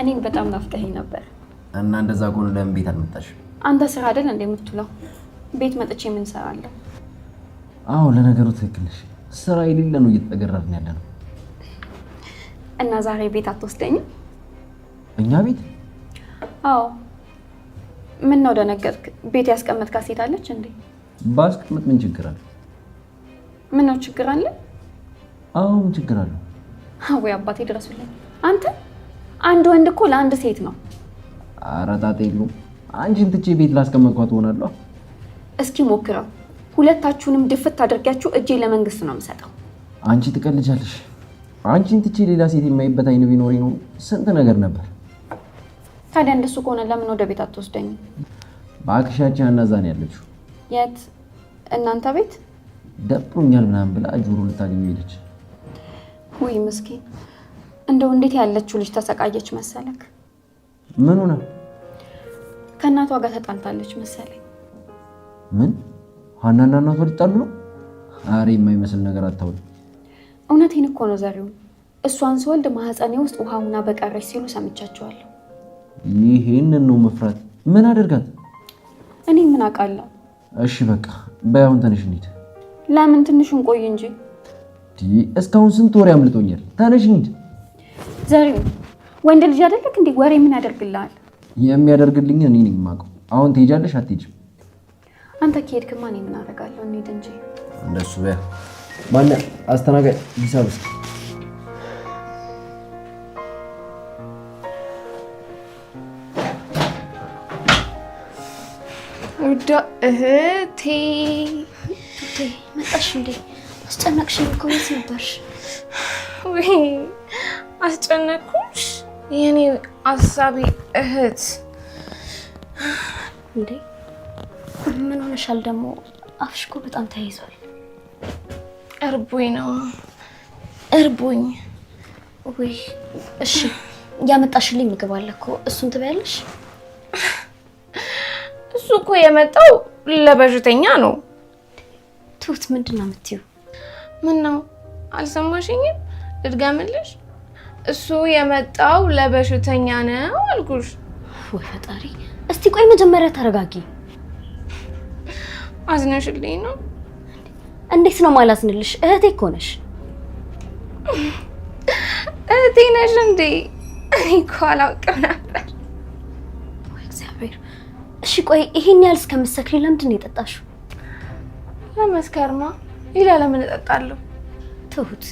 እኔን በጣም ናፍቀኸኝ ነበር። እና እንደዛ ጎን ለምን ቤት አልመጣሽም? አንተ ስራ አይደል እንደ የምትውለው? ቤት መጥቼ ምን እሰራለሁ? አዎ ለነገሩ ትክክል ነሽ። ስራ የሌለ ነው እየተጠገረርን ያለ ነው። እና ዛሬ ቤት አትወስደኝም? እኛ ቤት? አዎ። ምን ነው ደነገጥክ? ቤት ያስቀመጥካት ሴት አለች እንዴ? ባስቀምጥ ምን ችግር አለ? ምን ነው ችግር አለ? አዎ ምን ችግር አለ? ወይ አባቴ ድረሱልኝ። አንተ አንድ ወንድ እኮ ለአንድ ሴት ነው። ኧረ ጣጣ የለውም። አንቺን ትቼ ቤት ላስቀመጥኳት ሆናለሁ። እስኪ ሞክረው። ሁለታችሁንም ድፍት አድርጋችሁ እጄ ለመንግስት ነው የምሰጠው። አንቺ ትቀልጃለሽ። አንቺን ትቼ ሌላ ሴት የማይበት አይን ቢኖር ነው ስንት ነገር ነበር። ታዲያ እንደሱ ከሆነ ለምን ወደ ቤት አትወስደኝም? በአክሻች ያናዛን ያለችው የት? እናንተ ቤት? ደብሮኛል ምናምን ብላ ጆሮ ልታገኘው ሄደች። ውይ ምስኪን፣ እንደው እንዴት ያለችው ልጅ ተሰቃየች መሰለክ። ምን ሆነ? ከእናቷ ጋር ተጣልታለች መሰለኝ። ምን? ሀናና እናቷ ሊጣሉ ነው? አሬ የማይመስል ነገር አታውል። እውነቴን እኮ ነው ዘሪሁን። እሷን ስወልድ ማህፀኔ ውስጥ ውሃ ሁና በቀረች ሲሉ ሰምቻቸዋለሁ። ይሄንን ነው መፍራት። ምን አደርጋት? እኔ ምን አውቃለሁ? እሺ በቃ በያውን ተነሽ እንሂድ። ለምን? ትንሹን ቆይ እንጂ። እስካሁን ስንት ወሬ አምልጦኛል። ተነሽ እንሂድ። ዘሪሁን ወንድ ልጅ አይደለክ እንዴ? ወሬ ምን ያደርግልሃል? የሚያደርግልኝ እኔ ነኝ የማውቀው። አሁን ትሄጃለሽ አትሄጂም? አንተ ከሄድክማ እኔ ምን አደርጋለሁ? እንሂድ እንጂ። እንደሱ በያ። ማነው አስተናጋጅ? ሂሳብ እስኪ ውዳ እህቴ መጣሽ እንዴ? አስጨነቅሽኝ እኮ። የት ነበርሽ? ወይ አስጨነቅኩሽ የኔ አሳቢ እህት። እንዴ ምን ሆነሻል ደግሞ? አፍሽ እኮ በጣም ተይዟል። እርቦኝ ነው እርቦኝ። ወይ እሺ ያመጣሽልኝ ምግብ አለ እኮ እሱን ትበያለሽ? እሱ እኮ የመጣው ለበሽተኛ ነው። ትሁት ምንድን ነው የምትይው? ምን ነው አልሰማሽኝም? ልድገምልሽ? እሱ የመጣው ለበሽተኛ ነው አልኩሽ። ወይ ፈጣሪ! እስቲ ቆይ መጀመሪያ ተረጋጊ። አዝነሽልኝ ነው? እንዴት ነው ማላዝንልሽ? እህቴ እኮ ነሽ። እህቴ ነሽ እንዴ? እኔ እኮ አላውቅም ነበር። ወይ እግዚአብሔር! እሺ ቆይ ይሄን ያህል እስከምትሰክሪ ለምንድን ነው የጠጣሽው? ለመስከርማ ሌላ ለምን እጠጣለሁ? ትሁት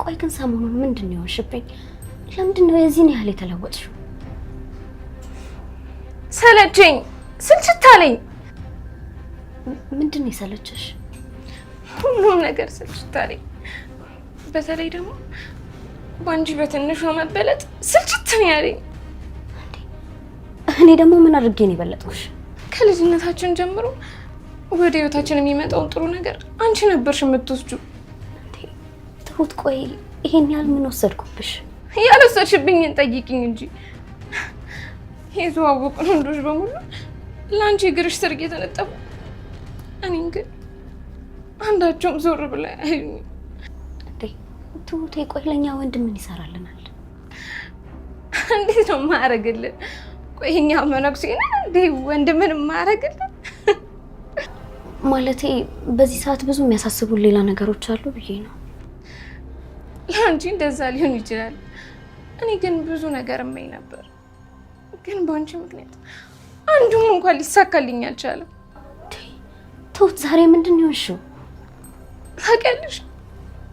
ቆይ ግን ሰሞኑን ምንድን ነው የሆንሽብኝ? ለምንድን ነው የዚህን ያህል የተለወጥሽው? ሰለቸኝ፣ ስልችት አለኝ። ምንድን ነው የሰለቸሽ? ሁሉም ነገር ስልችት አለኝ። በተለይ ደግሞ ባንጂ በትንሿ መበለጥ ስልችት ነው ያለኝ። እኔ ደግሞ ምን አድርጌ ነው የበለጥኩሽ? ከልጅነታችን ጀምሮ ወደ ህይወታችን የሚመጣውን ጥሩ ነገር አንቺ ነበርሽ የምትወስጂው። ትሁት ቆይ ይሄን ያህል ምን ወሰድኩብሽ? ያልወሰድሽብኝን ጠይቂኝ እንጂ የተዋወቁን ወንዶች በሙሉ ለአንቺ እግርሽ ስር እየተነጠፉ እኔን ግን አንዳቸውም ዞር ብላ አያዩኝም። ትሁቴ ቆይ ለእኛ ወንድ ምን ይሰራልናል? እንዴት ነው የማያደርግልን? ቆይ እኛ መነኩሴ ነን እንዴ ወንድ ምን የማያደርግልን? ማለቴ በዚህ ሰዓት ብዙ የሚያሳስቡ ሌላ ነገሮች አሉ ብዬ ነው። ለአንቺ እንደዛ ሊሆን ይችላል። እኔ ግን ብዙ ነገር እመኝ ነበር። ግን በአንቺ ምክንያት አንዱም እንኳን ሊሳካልኝ አልቻለም። ትሁት ዛሬ ምንድን ነው የሆንሽው? ታውቂያለሽ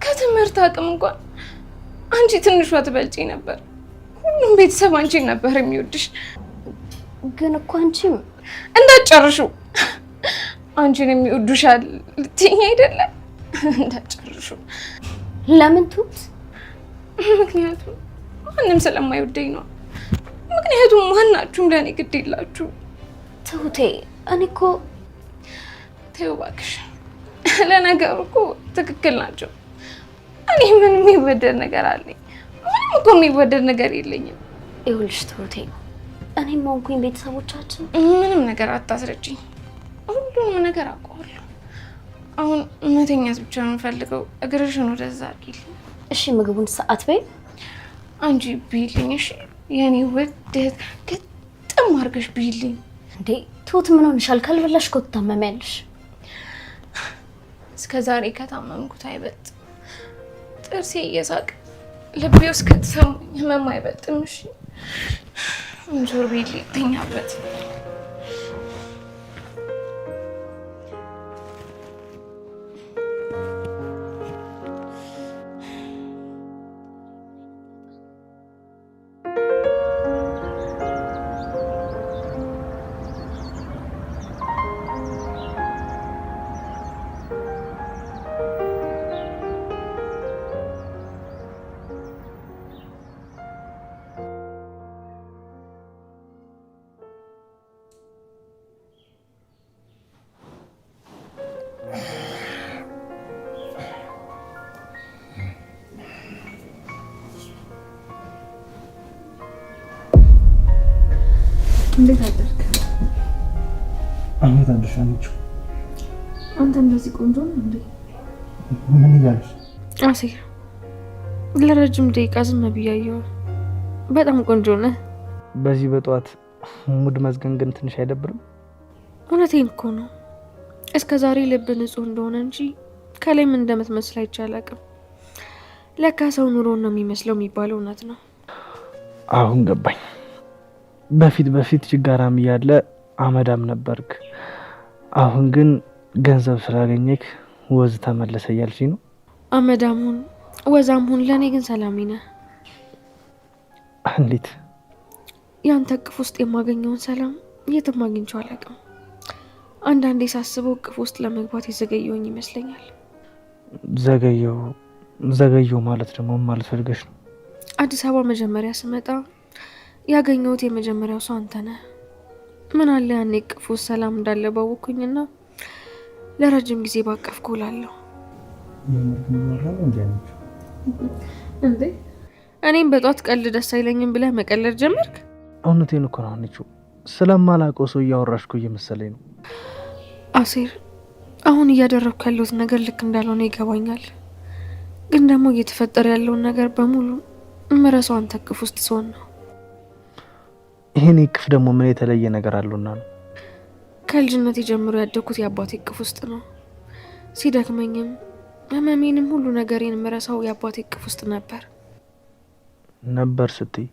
ከትምህርት አቅም እንኳን አንቺ ትንሿ ትበልጪ ነበር። ሁሉም ቤተሰብ አንቺን ነበር የሚወድሽ። ግን እኮ አንቺም እንዳትጨርሺው አንቺን የሚወዱሻል ልትይኝ አይደለም? እንዳትጨርሺው። ለምን ትሁት? ምክንያቱም ማንም ስለማይወደኝ ነው። ምክንያቱም ማናችሁም ለእኔ ግድ የላችሁ። ትሁቴ እኔ እኮ ተይው እባክሽ። ለነገሩ እኮ ትክክል ናቸው። እኔ ምን የሚወደድ ነገር አለኝ? ምንም እኮ የሚወደድ ነገር የለኝም። ይኸውልሽ ትሁቴ እኔም ሆንኩኝ ቤተሰቦቻችን ምንም ነገር አታስረጅኝ። ሁሉንም ነገር አውቀዋለሁ። አሁን መተኛት ብቻ ነው የምፈልገው። እግርሽን ወደዛ አድርጊልኝ። እሺ ምግቡን ሰዓት በይ አንቺ ብይልኝ። እሺ የኔ ውደት ግጥም አድርገሽ ብይልኝ። እንዴ ትሁት ምን ሆንሻል? ካልበላሽ እኮ ትታመሚያለሽ። እስከ ዛሬ ከታመምኩት አይበልጥ ጥርሴ እየሳቅ ልቤ ውስጥ ከተሰማኝ ህመም አይበልጥም። እሺ እንጆር ብይልኝ ተኛበት። እንዴት አደርክ? እንዴት አደርሽ አንቺ? አንተ እንደዚህ ቆንጆ ነው እንዴ? ምን እያለሽ? አሴር ለረጅም ደቂቃ ዝም ብያየሁ። በጣም ቆንጆ ነህ። በዚህ በጠዋት ሙድ መዝገንገን ትንሽ አይደብርም? እውነቴን እኮ ነው። እስከ ዛሬ ልብ ንጹህ እንደሆነ እንጂ ከላይ ምን እንደምትመስል አይቻላቅም። ለካ ሰው ኑሮ ነው የሚመስለው የሚባለው እውነት ነው። አሁን ገባኝ። በፊት ችጋራም እያለ አመዳም ነበርክ። አሁን ግን ገንዘብ ስላገኘክ ወዝ ተመለሰ እያልሽኝ ነው? አመዳሙን ወዛሙን ለእኔ ግን ሰላሜ ነህ። እንዴት? ያንተ እቅፍ ውስጥ የማገኘውን ሰላም የትም አግኝቼው አላውቅም። አንዳንዴ ሳስበው እቅፍ ውስጥ ለመግባት የዘገየውኝ ይመስለኛል። ዘገየው ማለት ደግሞ ማለት ፈልገሽ ነው? አዲስ አበባ መጀመሪያ ስመጣ ያገኘሁት የመጀመሪያው ሰው አንተ ነህ። ምን አለ ያኔ እቅፍ ውስጥ ሰላም እንዳለ ባወኩኝና ለረጅም ጊዜ ባቀፍኩ እላለሁ። እንዴ እኔም በጧት ቀልድ ደስ አይለኝም ብለህ መቀለድ ጀመርክ? እውነቴን እኮ ነው አንቺ። ስለማላውቀው ሰው እያወራሽ እኮ እየመሰለኝ ነው። አሴር አሁን እያደረግኩ ያለሁት ነገር ልክ እንዳልሆነ ይገባኛል። ግን ደግሞ እየተፈጠረ ያለውን ነገር በሙሉ እምረሳው አንተ እቅፍ ውስጥ ስሆን ነው። ይሄን እቅፍ ደግሞ ምን የተለየ ነገር አለውና ነው? ከልጅነት ጀምሮ ያደግኩት የአባቴ እቅፍ ውስጥ ነው። ሲደክመኝም ህመሜንም ሁሉ ነገሬን እምረሳው የአባቴ እቅፍ ውስጥ ነበር ስትይ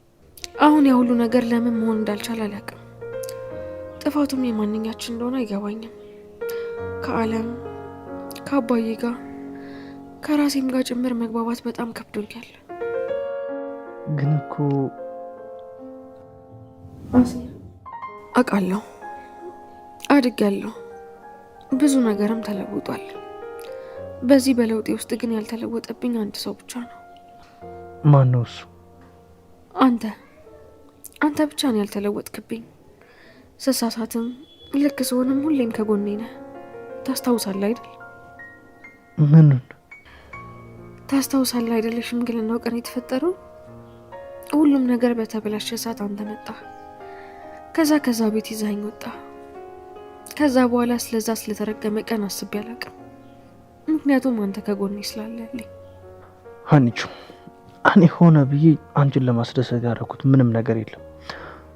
አሁን ያ ሁሉ ነገር ለምን መሆን እንዳልቻለ አላውቅም። ጥፋቱም የማንኛችን እንደሆነ አይገባኝም። ከዓለም ከአባዬ ጋር ከራሴም ጋር ጭምር መግባባት በጣም ከብዶኛል። ግን እኮ አውቃለሁ፣ አድጌያለሁ፣ ብዙ ነገርም ተለውጧል። በዚህ በለውጤ ውስጥ ግን ያልተለወጠብኝ አንድ ሰው ብቻ ነው። ማን ነው እሱ? አንተ ብቻ ነው ያልተለወጥክብኝ። ስሳሳትም ልክ ስሆንም ሁሌም ከጎኔ ነህ። ታስታውሳለህ አይደል? ምኑን? ታስታውሳለህ አይደል? ሽምግልናው ቀን የተፈጠረው ሁሉም ነገር በተበላሸ ሰዓት አንተ መጣ። ከዛ ቤት ይዘኸኝ ወጣ። ከዛ በኋላ ስለተረገመ ቀን አስቤ አላውቅም። ምክንያቱም አንተ ከጎኔ ስላለልኝ። አንቺ እኔ ሆነ ብዬ አንቺን ለማስደሰት ያደረኩት ምንም ነገር የለም።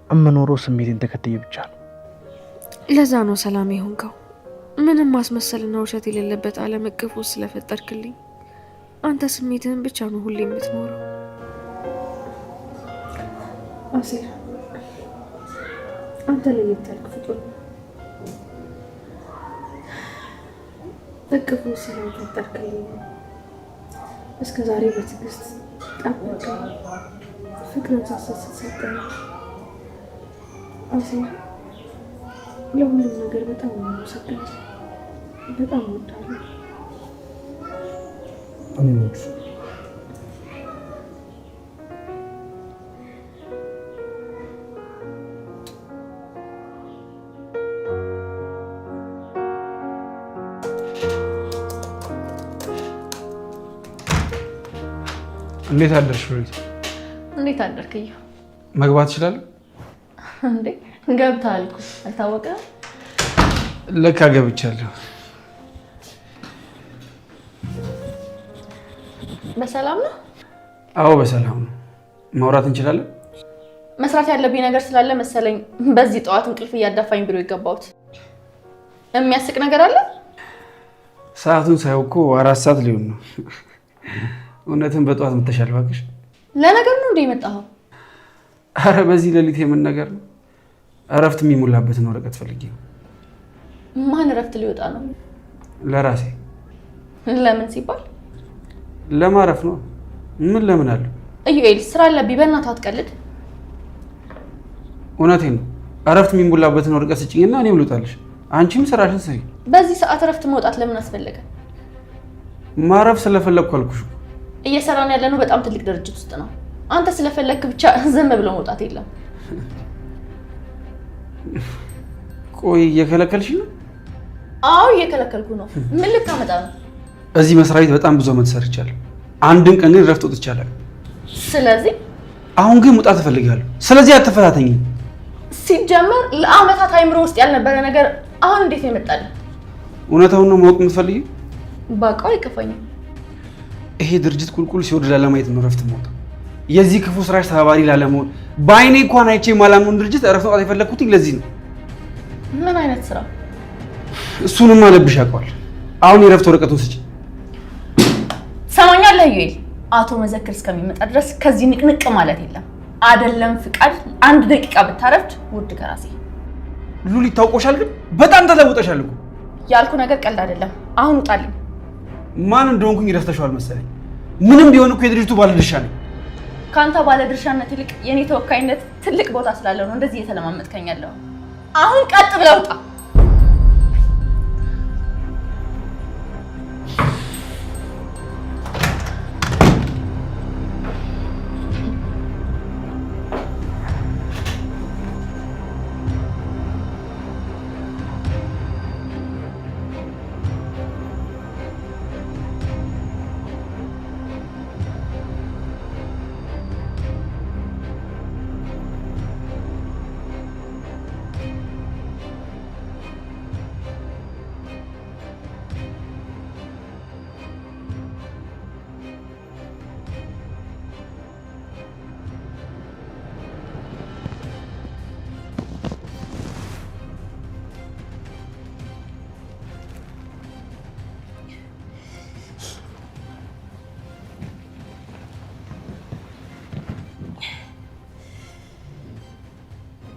እምኖረው ስሜቴን ተከትዬ ብቻ ነው። ለዛ ነው ሰላም የሆንከው። ምንም ማስመሰልና ውሸት የሌለበት ዓለም እቅፍ ውስጥ ስለፈጠርክልኝ አንተ ስሜትህን ብቻ ነው ሁሌ የምትኖረው። አሴር አንተ ለየት ያልክ ፍጡር ነው። እቅፍ ውስጥ ስለፈጠርክልኝ እስከ ዛሬ በትዕግስት ጠበቀኝ፣ ፍቅርን ሳሰስት ሰጠኝ። አሴር ለሁሉም ነገር በጣም ነው የማመሰግነው። በጣም እወዳለሁ። እንዴት አደርሽ ፍሬት? እንዴት አደርክኝ? መግባት ይችላል እንዴ? ገብታል እኮ አልታወቀም? ለካ ገብቻለሁ። በሰላም ነው? አዎ በሰላም ነው። ማውራት እንችላለን? መስራት ያለብኝ ነገር ስላለ መሰለኝ በዚህ ጠዋት እንቅልፍ እያዳፋኝ ቢሮ የገባሁት። የሚያስቅ ነገር አለ? ሰዓቱን ሳይው እኮ 4 ሰዓት ሊሆን ነው። እውነትን በጠዋት መተሻል እባክሽ። ለነገር ነው እንደ የመጣኸው? አረ በዚህ ሌሊት የምን ነገር ነው? እረፍት የሚሞላበትን ወረቀት ፈልጌ ነው። ማን እረፍት ሊወጣ ነው? ለራሴ። ለምን ሲባል? ለማረፍ ነው። ምን ለምን አለው? ኢዩኤል ስራ አለብኝ፣ በእናትህ አትቀልድ። እውነቴን ነው። እረፍት የሚሞላበትን ወረቀት ስጭኝና እኔም ልውጣልሽ። አንቺም ስራሽን ስሪ። በዚህ ሰዓት እረፍት መውጣት ለምን አስፈለገ? ማረፍ ስለፈለግኩ አልኩሽ። እየሰራን ያለነው በጣም ትልቅ ድርጅት ውስጥ ነው። አንተ ስለፈለግክ ብቻ ዝም ብሎ መውጣት የለም። ቆይ እየከለከልሽ ነው? አዎ እየከለከልኩ ነው። ምን ልታመጣ ነው? እዚህ መስሪያ ቤት በጣም ብዙ ዓመት ሰርቻለሁ። አንድም ቀን ግን እረፍት ወጥቻለሁ። ስለዚህ አሁን ግን መውጣት እፈልጋለሁ። ስለዚህ አትፈታተኝ። ሲጀመር ለአመታት አይምሮ ውስጥ ያልነበረ ነገር አሁን እንዴት ነው የመጣል? እውነታውን ነው ማወቅ የምትፈልጊው? ባውቀው አይከፋኝም። ይሄ ድርጅት ቁልቁል ሲወርድ ላለማየት ነው እረፍት የምወጣው። የዚህ ክፉ ስራሽ ተባባሪ ላለመሆን በአይኔ እንኳን አይቼ የማላምነውን ድርጅት እረፍት መውጣት የፈለግኩት ለዚህ ነው። ምን አይነት ስራ? እሱንም አለብሽ ያውቀዋል። አሁን የእረፍት ወረቀቱን ስጪ። ሰማኛለህ ዩኤል፣ አቶ መዘክር እስከሚመጣ ድረስ ከዚህ ንቅንቅ ማለት የለም። አይደለም ፍቃድ 1 ደቂቃ ብታረፍድ ውድ ከራሴ። ሉሊ ታውቆሻል፣ ግን በጣም ተለውጠሻል እኮ። ያልኩ ነገር ቀልድ አይደለም። አሁን ውጣልኝ። ማን እንደሆንኩኝ ረስተሽዋል መሰለኝ። ምንም ቢሆን እኮ የድርጅቱ ባለድርሻ ነኝ። ካንተ ባለድርሻነት ይልቅ የኔ ተወካይነት ትልቅ ቦታ ስላለው ነው እንደዚህ እየተለማመጥከኝ ያለው። አሁን ቀጥ ብለህ ውጣ።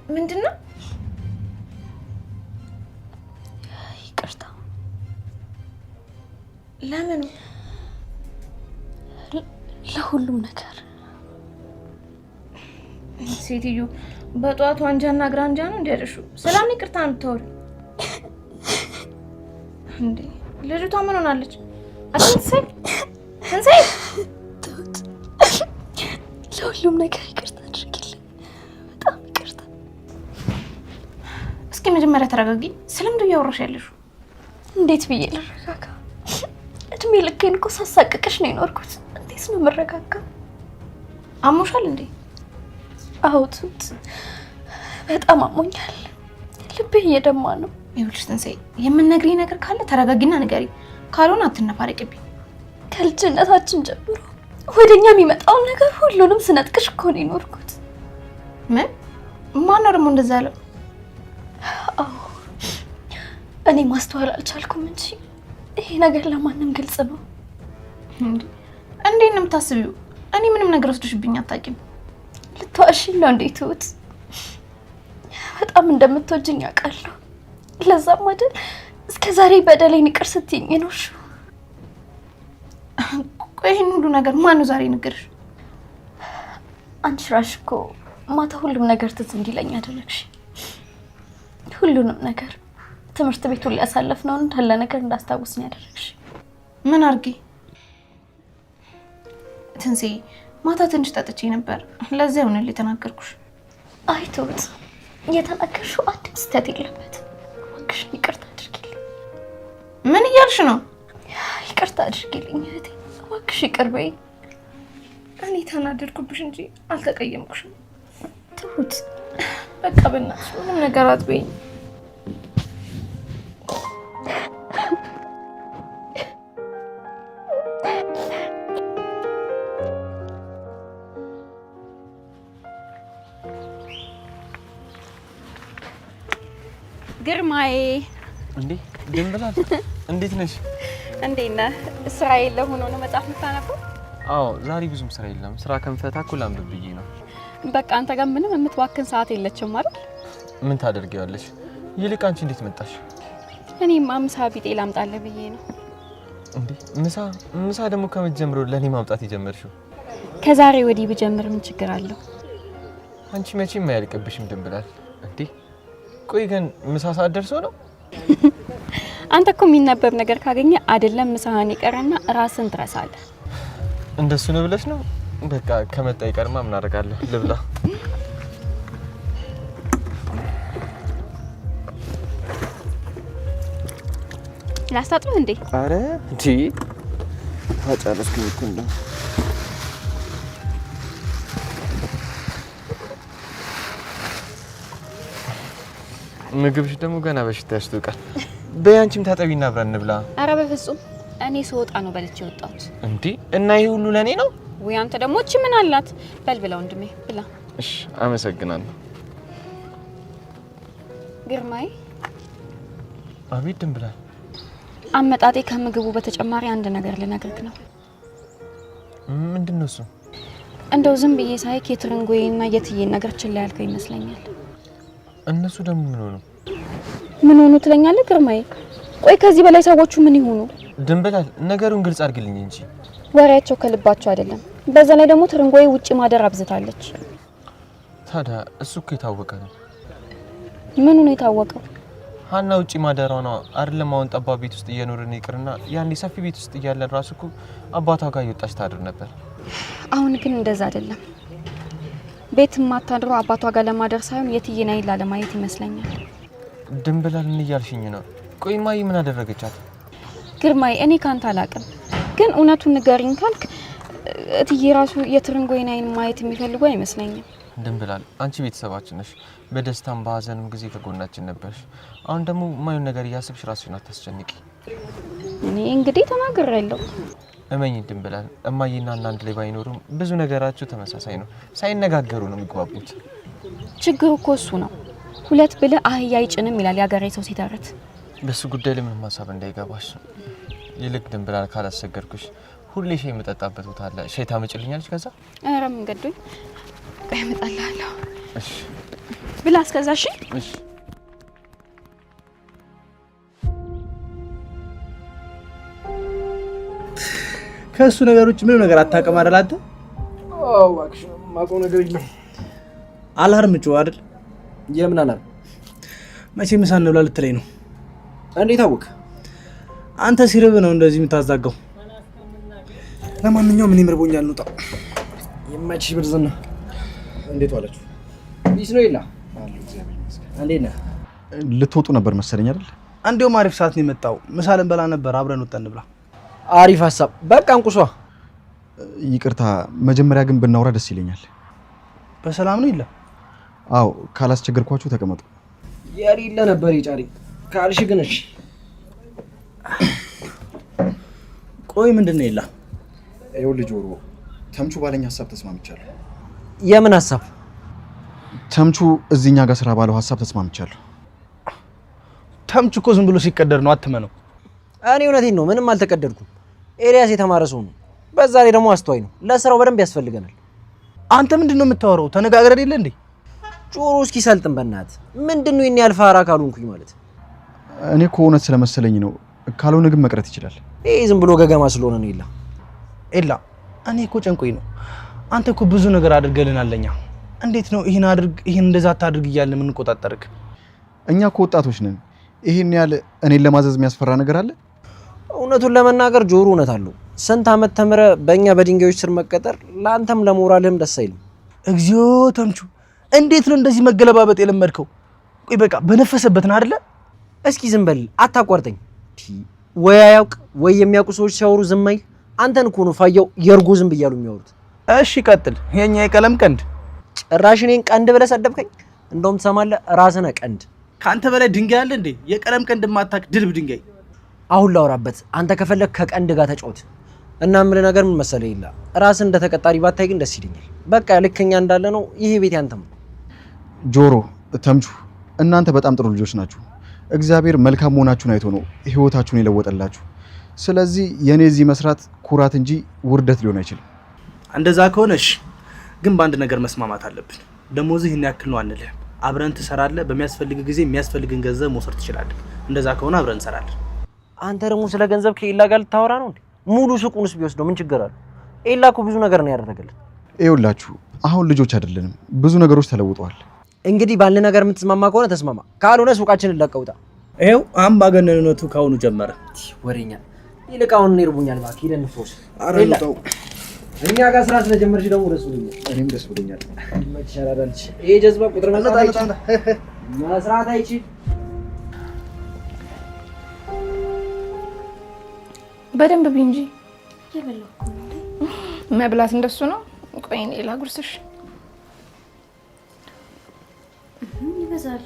ምንድነው? ይቅርታ። ለምን? ለሁሉም ነገር። ሴትዮ በጧቱ አንጃና ግራንጃ ነው እንዲያደርሹ ሰላም ይቅርታ አንተወር እንዴ? ልጅቷ ምን ሆናለች? አትንሰይ ትንሰይ። ለሁሉም ነገር ይቅርታ አድርጊልኝ። በጣም ይቅርታ። እስኪ መጀመሪያ ተረጋጊ። ስለምንድን ነው እያወራሽ ያለሽው? እንዴት ብዬ ልረጋጋ? እድሜ ልኬን እኮ ሳሳቅቅሽ ነው የኖርኩት። እንዴት ነው የምረጋጋው? አሞሻል እንዴ? አዎ ትሁት፣ በጣም አሞኛል። ልቤ እየደማ ነው። ይኸውልሽ ትንሣኤ፣ የምንነግሪኝ ነገር ካለ ተረጋጊና ንገሪ፣ ካልሆነ አትነፋረቅብኝ። ከልጅነታችን ጀምሮ ወደኛ የሚመጣውን ነገር ሁሉንም ስነጥቅሽ እኮ ነው የኖርኩት። ምን? ማነው ደግሞ እንደዛ ያለው? አዎ እኔ ማስተዋል አልቻልኩም እንጂ ይሄ ነገር ለማንም ግልጽ ነው። እንዴት ነው የምታስቢው? እኔ ምንም ነገር ወስደሽብኝ አታውቂም። ልትዋሽኝ ነው እንዴ ትሁት? በጣም እንደምትወጂኝ አውቃለሁ። ለዛም አይደል እስከ ዛሬ በደሌን ይቅር ስትይኝ የኖርሽው። ቆይ ይሄን ሁሉ ነገር ማነው ዛሬ ነገርሽ? አንቺ እራስሽ እኮ ማታ ሁሉም ነገር ትዝ እንዲለኝ አደረግሽ። ሁሉንም ነገር ትምህርት ቤቱን ሊያሳለፍነውን እንዳለ ነገር እንዳስታውስ ነው ያደረግሽ። ምን አድርጌ? ትንሣኤ ማታ ትንሽ ጠጥቼ ነበር፣ ለዚያ ነው የተናገርኩሽ። አይ ትሁት፣ የተናገርሽው አንድም ስህተት የለበትም። እባክሽ ይቅርታ አድርጊልኝ። ምን እያልሽ ነው? ይቅርታ አድርጊልኝ እህቴ፣ እባክሽ ይቅር በይ። እኔ ተናደድኩብሽ እንጂ አልተቀየምኩሽም። ትሁት በቃ በእናትሽ ምንም ነገር አትበይኝ። ግርማዬ እንዴ ድንብላል፣ እንዴት ነሽ? እንዴት ነህ? ስራ የለ ሆኖ ነው መጽሐፍ የምታነበው? አዎ ዛሬ ብዙም ስራ የለም። ስራ ከምፈታ እኩል አንብብ ብዬ ነው። በቃ አንተ ጋር ምንም የምትባክን ሰዓት የለችም አይደል? ምን ታደርጊዋለሽ? ይልቅ አንቺ እንዴት መጣሽ? እኔማ ምሳ ቢጤ ላምጣልህ ብዬ ነው። እንዴ ምሳ ደግሞ ከመጀመሩ ለኔ ማምጣት የጀመርሽው? ከዛሬ ወዲህ ብጀምር ምን ችግር አለው? አንቺ መቼም አያልቅብሽም ድንብላል። እንዴ ቆይ ግን ምሳ ሰዓት ደርሶ ነው? አንተ እኮ የሚነበብ ነገር ካገኘ አይደለም ምሳህን ይቀርና ራስን ትረሳለህ። እንደሱ ነው ብለሽ ነው? በቃ ከመጣ ይቀርማ ምን አደርጋለሁ? ልብላ። ላስታጥብህ እንዴ? አረ እንዴ ታጨረስኩኝ እኮ እንደው ምግብሽ ደግሞ ገና በሽታ ያስታውቃል። በያንቺም ታጠቢና አብረን እንብላ። ኧረ በፍጹም እኔ ስወጣ ነው በልቼ ወጣሁት። እንዴ እና ይሄ ሁሉ ለኔ ነው? ወይ አንተ ደግሞ እቺ ምን አላት? በል ብላ ወንድሜ ብላ። እሺ አመሰግናለሁ። ግርማይ አቤት ድንብላል። አመጣጤ ከምግቡ በተጨማሪ አንድ ነገር ልነግርህ ነው። ምንድነው እሱ? እንደው ዝም ብዬ ሳይ የትርንጎዬና የትዬን ነገር ችላ ያልከው ይመስለኛል። እነሱ ደግሞ ምን ሆኑ? ምን ሆኑ ትለኛለህ ግርማይ? ቆይ ከዚህ በላይ ሰዎቹ ምን ይሆኑ? ድንብላል ነገሩን ግልጽ አድርግልኝ እንጂ። ወሬያቸው ከልባቸው አይደለም። በዛ ላይ ደግሞ ትርንጎዬ ውጪ ማደር አብዝታለች። ታዲያ እሱ እኮ የታወቀ ነው። ምኑ ነው የታወቀው? ሀና ውጪ ማደሯ ነው አይደለም? አሁን ጠባብ ቤት ውስጥ እየኖርን ይቅርና ያኔ ሰፊ ቤት ውስጥ እያለን ራሱ እኮ አባቷ ጋር እየወጣች ታድር ነበር። አሁን ግን እንደዛ አይደለም። ቤት ማታድሮ አባቷ ጋር ለማደር ሳይሆን የትዬን አይን ላለማየት ይመስለኛል። ድንብላል ምን እያልሽኝ ነው? ቆይ ማይ ምን አደረገቻት? ግርማይ እኔ ካንተ አላቅም፣ ግን እውነቱን ንገሪኝ ካልክ እትዬ ራሱ የትርንጎዬን አይን ማየት የሚፈልጉ አይመስለኝም። ድንብላል አንቺ ቤተሰባችን ነሽ። በደስታም በሀዘንም ጊዜ ከጎናችን ነበርሽ። አሁን ደግሞ ማየውን ነገር እያስብሽ ራስሽን አታስጨንቂ። እኔ እንግዲህ ተናግሬያለሁ። እመኝ ድንብላል፣ እማዬና አንድ ላይ ባይኖሩም ብዙ ነገራችሁ ተመሳሳይ ነው። ሳይነጋገሩ ነው የሚግባቡት። ችግሩ እኮ እሱ ነው። ሁለት ብልህ አህያ አይጭንም ይላል ያገሬ ሰው ሲተረት። በሱ ጉዳይ ላይ ምንም ሀሳብ እንዳይገባሽ። ይልቅ ድንብላል ካላስቸገርኩሽ ሁሌ ሻይ የምጠጣበት ቦታ አለ። ሻይ ታመጭልኛለች? ከዛ ኧረ ምን ገዶኝ ያመጣልሃለሁ። እሺ ብላ እስከዛ። እሺ እሺ። ከእሱ ነገር ውጭ ምንም ነገር አታውቅም አይደል አንተ? አዎ እባክሽ የማውቀው ነገር የለም። አላርም ጮህ አይደል? የምን አላርም? መቼ ምሳ እንብላ ልትለኝ ነው? እንዴት አወቅ? አንተ ሲርብ ነው እንደዚህ የምታዛጋው። ለማንኛውም እኔ ምርቦኛል፣ እንውጣ። የማይችሽ ብርዝና። እንዴት ዋላችሁ? ቢስ ነው ይላ አሉ። እግዚአብሔር ይመስገን። እንዴት ነህ? ልትወጡ ነበር መሰለኝ አይደል? እንዴውም አሪፍ ሰዓት ነው የመጣው። ምሳ ልንበላ ነበር፣ አብረን ወጣን እንብላ። አሪፍ ሀሳብ። በቃ እንቁሷ። ይቅርታ፣ መጀመሪያ ግን ብናወራ ደስ ይለኛል። በሰላም ነው ይላ? አዎ፣ ካላስቸገርኳችሁ ተቀመጡ። የሌለ ነበር ይጫሪ ካልሽ ግን እሺ። ቆይ ምንድነው ይላ? ይኸውልህ ጆሮ፣ ተምቹ ባለኝ ሀሳብ ተስማምቻለሁ። የምን ሀሳብ? ተምቹ እዚህኛ ጋር ስራ ባለው ሀሳብ ተስማምቻለሁ። ተምቹ እኮ ዝም ብሎ ሲቀደር ነው፣ አትመነው። እኔ እውነቴን ነው፣ ምንም አልተቀደድኩም። ኤልያስ የተማረ ሰው ነው፣ በዛ ላይ ደግሞ አስተዋይ ነው። ለስራው በደንብ ያስፈልገናል። አንተ ምንድነው የምታወራው? ተነጋግረን የለ እንዴ? ጆሮ እስኪ ሰልጥን በእናትህ። ምንድነው የኔ አልፋራ ካልሆንኩኝ ማለት? እኔ እኮ እውነት ስለመሰለኝ ነው፣ ካልሆነ ግን መቅረት ይችላል። ይሄ ዝም ብሎ ገገማ ስለሆነ ነው። ይላ ኤላ፣ እኔ እኮ ጨንቆኝ ነው። አንተ እኮ ብዙ ነገር አድርገልናል ለኛ። እንዴት ነው ይሄን አድርግ ይሄን እንደዛ አታድርግ እያልን የምንቆጣጠርክ? እኛ እኮ ወጣቶች ነን። ይሄን ያህል እኔን ለማዘዝ የሚያስፈራ ነገር አለ? እውነቱን ለመናገር ጆሮ እውነት አለው። ስንት አመት ተምረ በእኛ በድንጋዮች ስር መቀጠር ለአንተም ለሞራልህም ደስ አይልም። እግዚኦ ተምቹ፣ እንዴት ነው እንደዚህ መገለባበጥ የለመድከው? ቆይ በቃ በነፈሰበት ነው አይደለ? እስኪ ዝም በል አታቋርጠኝ። ወይ አያውቅ ወይ የሚያውቁ ሰዎች ሲያወሩ ዝም አይል። አንተን እኮ ነው ፋያው የእርጎ ዝም ብያሉ የሚያወሩት። እሺ ቀጥል። የኛ የቀለም ቀንድ። ጭራሽ እኔን ቀንድ ብለህ ሰደብከኝ። እንደውም ትሰማለህ፣ ራስህ ነህ ቀንድ። ካንተ በላይ ድንጋይ አለ እንዴ? የቀለም ቀንድ ማታክ ድልብ ድንጋይ። አሁን ላውራበት። አንተ ከፈለክ ከቀንድ ጋር ተጫወት። እና ምን ነገር ምን መሰለህ ይላ፣ ራስህ እንደ ተቀጣሪ ባታይ ግን ደስ ይለኛል። በቃ ልክኛ እንዳለ ነው። ይሄ ቤት ያንተም። ጆሮ፣ ተምቹ፣ እናንተ በጣም ጥሩ ልጆች ናችሁ። እግዚአብሔር መልካም መሆናችሁን አይቶ ነው ህይወታችሁን የለወጠላችሁ። ስለዚህ የኔ እዚህ መስራት ኩራት እንጂ ውርደት ሊሆን አይችልም። እንደዛ ከሆነሽ ግን በአንድ ነገር መስማማት አለብን። ደሞዝህ ይሄን ያክል ነው አንልህም። አብረን ትሰራለህ። በሚያስፈልግ ጊዜ የሚያስፈልግን ገንዘብ መውሰድ ትችላለህ። እንደዛ ከሆነ አብረን እንሰራለን። አንተ ደግሞ ስለ ገንዘብ ከኤላ ጋር ልታወራ ነው እንዴ? ሙሉ ሱቁንስ ቢወስደው ምን ችግር አለ? ኤላ እኮ ብዙ ነገር ነው ያደረገልን። ይኸውላችሁ አሁን ልጆች አይደለንም፣ ብዙ ነገሮች ተለውጠዋል። እንግዲህ ባለ ነገር የምትስማማ ከሆነ ተስማማ፣ ካልሆነ ሱቃችንን ለቀውጣ። ይኸው አምባገነንነቱ ካሁኑ ጀመረ። ወሬኛ ይልቅ አሁን እኔ እርቦኛል፣ እባክህ ሄደን እንፎስ። እኛ ጋር ስራ ስለጀመርሽ ደግሞ ደስ ብሎኛል። እኔም ደስ ብሎኛል። መቻላዳልሽ ይሄ ጀዝባ ቁጥር መስራት አይችል። በደንብ ቢ እንጂ መብላት እንደሱ ነው። ቆይ እኔ ላጉርስሽ። ይበዛል።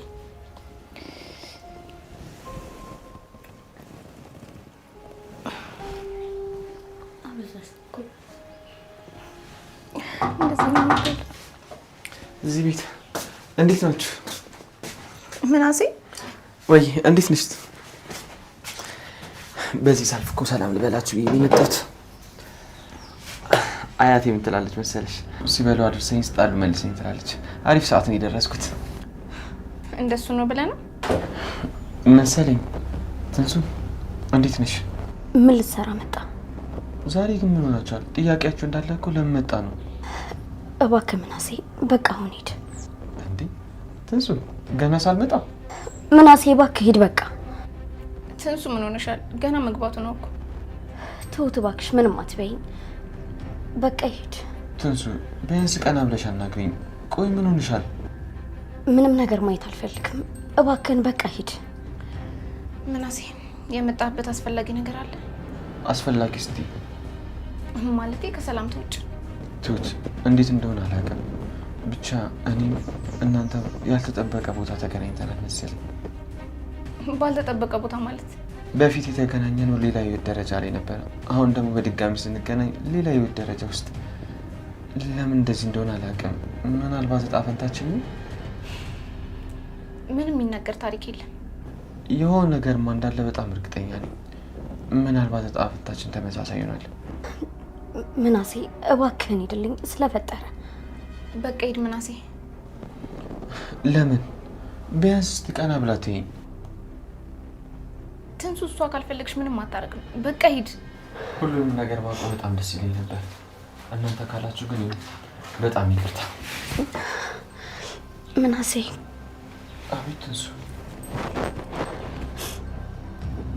እዚህ ቤት እንዴት ናችሁ? ምናሴ ወይ እንዴት ነሽ? በዚህ ሰልፍ እኮ ሰላም ልበላችሁ ብዬ የመጣሁት። አያቴ ምን ትላለች መሰለሽ? ሲበሉ አድርሰኝ ስጣሉ መልሰኝ ትላለች። አሪፍ ሰዓት ነው የደረስኩት። እንደሱ ነው ብለህ ነው መሰለኝ። ትንሱ እንዴት ነሽ? ምን ልትሰራ መጣ? ዛሬ ግን ምን ሆናችኋል? ጥያቄያችሁ እንዳለ እኮ ለምን መጣ ነው? እባክህ ምናሴ በቃ አሁን ሂድ። እንዴ ትንሱ ገና ሳልመጣ? ምናሴ እባክህ ሂድ በቃ። ትንሱ ምን ሆነሻል? ገና መግባቱ ነው እኮ። ተውት እባክሽ ምንም አትበይኝ። በቃ ሂድ። ትንሱ ቢያንስ ቀና ብለሽ አናግሪኝ። ቆይ ምን ሆነሻል? ምንም ነገር ማየት አልፈልግም። እባክህን በቃ ሂድ። ምናሴ የመጣበት አስፈላጊ ነገር አለ? አስፈላጊ እስቲ ማለቴ ከሰላምታ ውጭ። ትሁት እንዴት እንደሆነ አላውቅም፣ ብቻ እኔም እናንተ ያልተጠበቀ ቦታ ተገናኝተናል መሰለኝ። ባልተጠበቀ ቦታ ማለት? በፊት የተገናኘነው ሌላ የህይወት ደረጃ ላይ ነበር። አሁን ደግሞ በድጋሚ ስንገናኝ ሌላ የህይወት ደረጃ ውስጥ። ለምን እንደዚህ እንደሆነ አላውቅም። ምናልባት እጣ ፈንታችን ነው። ምንም የሚነገር ታሪክ የለም። የሆነ ነገርማ እንዳለ በጣም እርግጠኛ ነኝ። ምናልባት እጣ ፈንታችን ተመሳሳይ ይሆናል። ምናሴ እባክህን ሂድልኝ ስለፈጠረ። በቃ ሂድ ምናሴ። ለምን? ቢያንስ እስቲ ቀና ብላ ትይኝ። ትንሱ እሷ ካልፈለግሽ ምንም አታረግም። በቃ ሂድ። ሁሉንም ነገር ማውቀው በጣም ደስ ይለኝ ነበር። እናንተ ካላችሁ ግን በጣም ይቅርታ። ምናሴ። አቤት ትንሱ።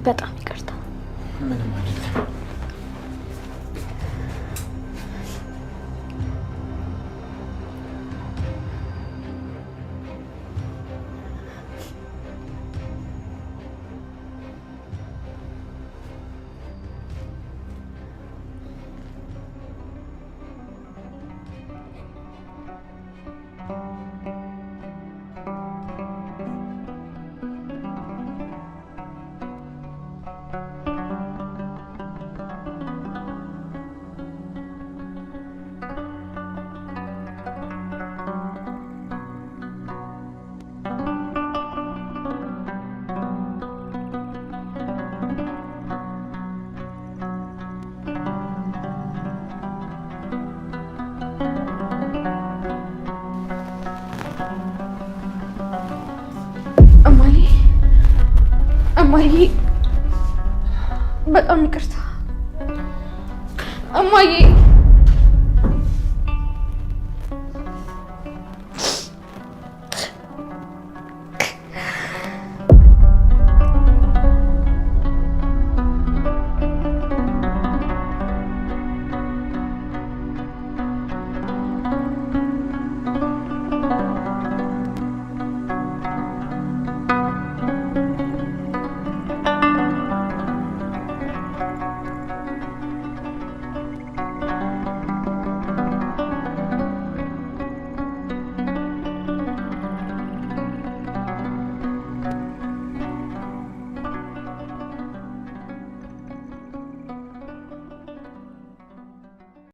በጣም ይቅርታ። ምንም አይደለም። እማዬ በጣም ይቅርታ እማዬ።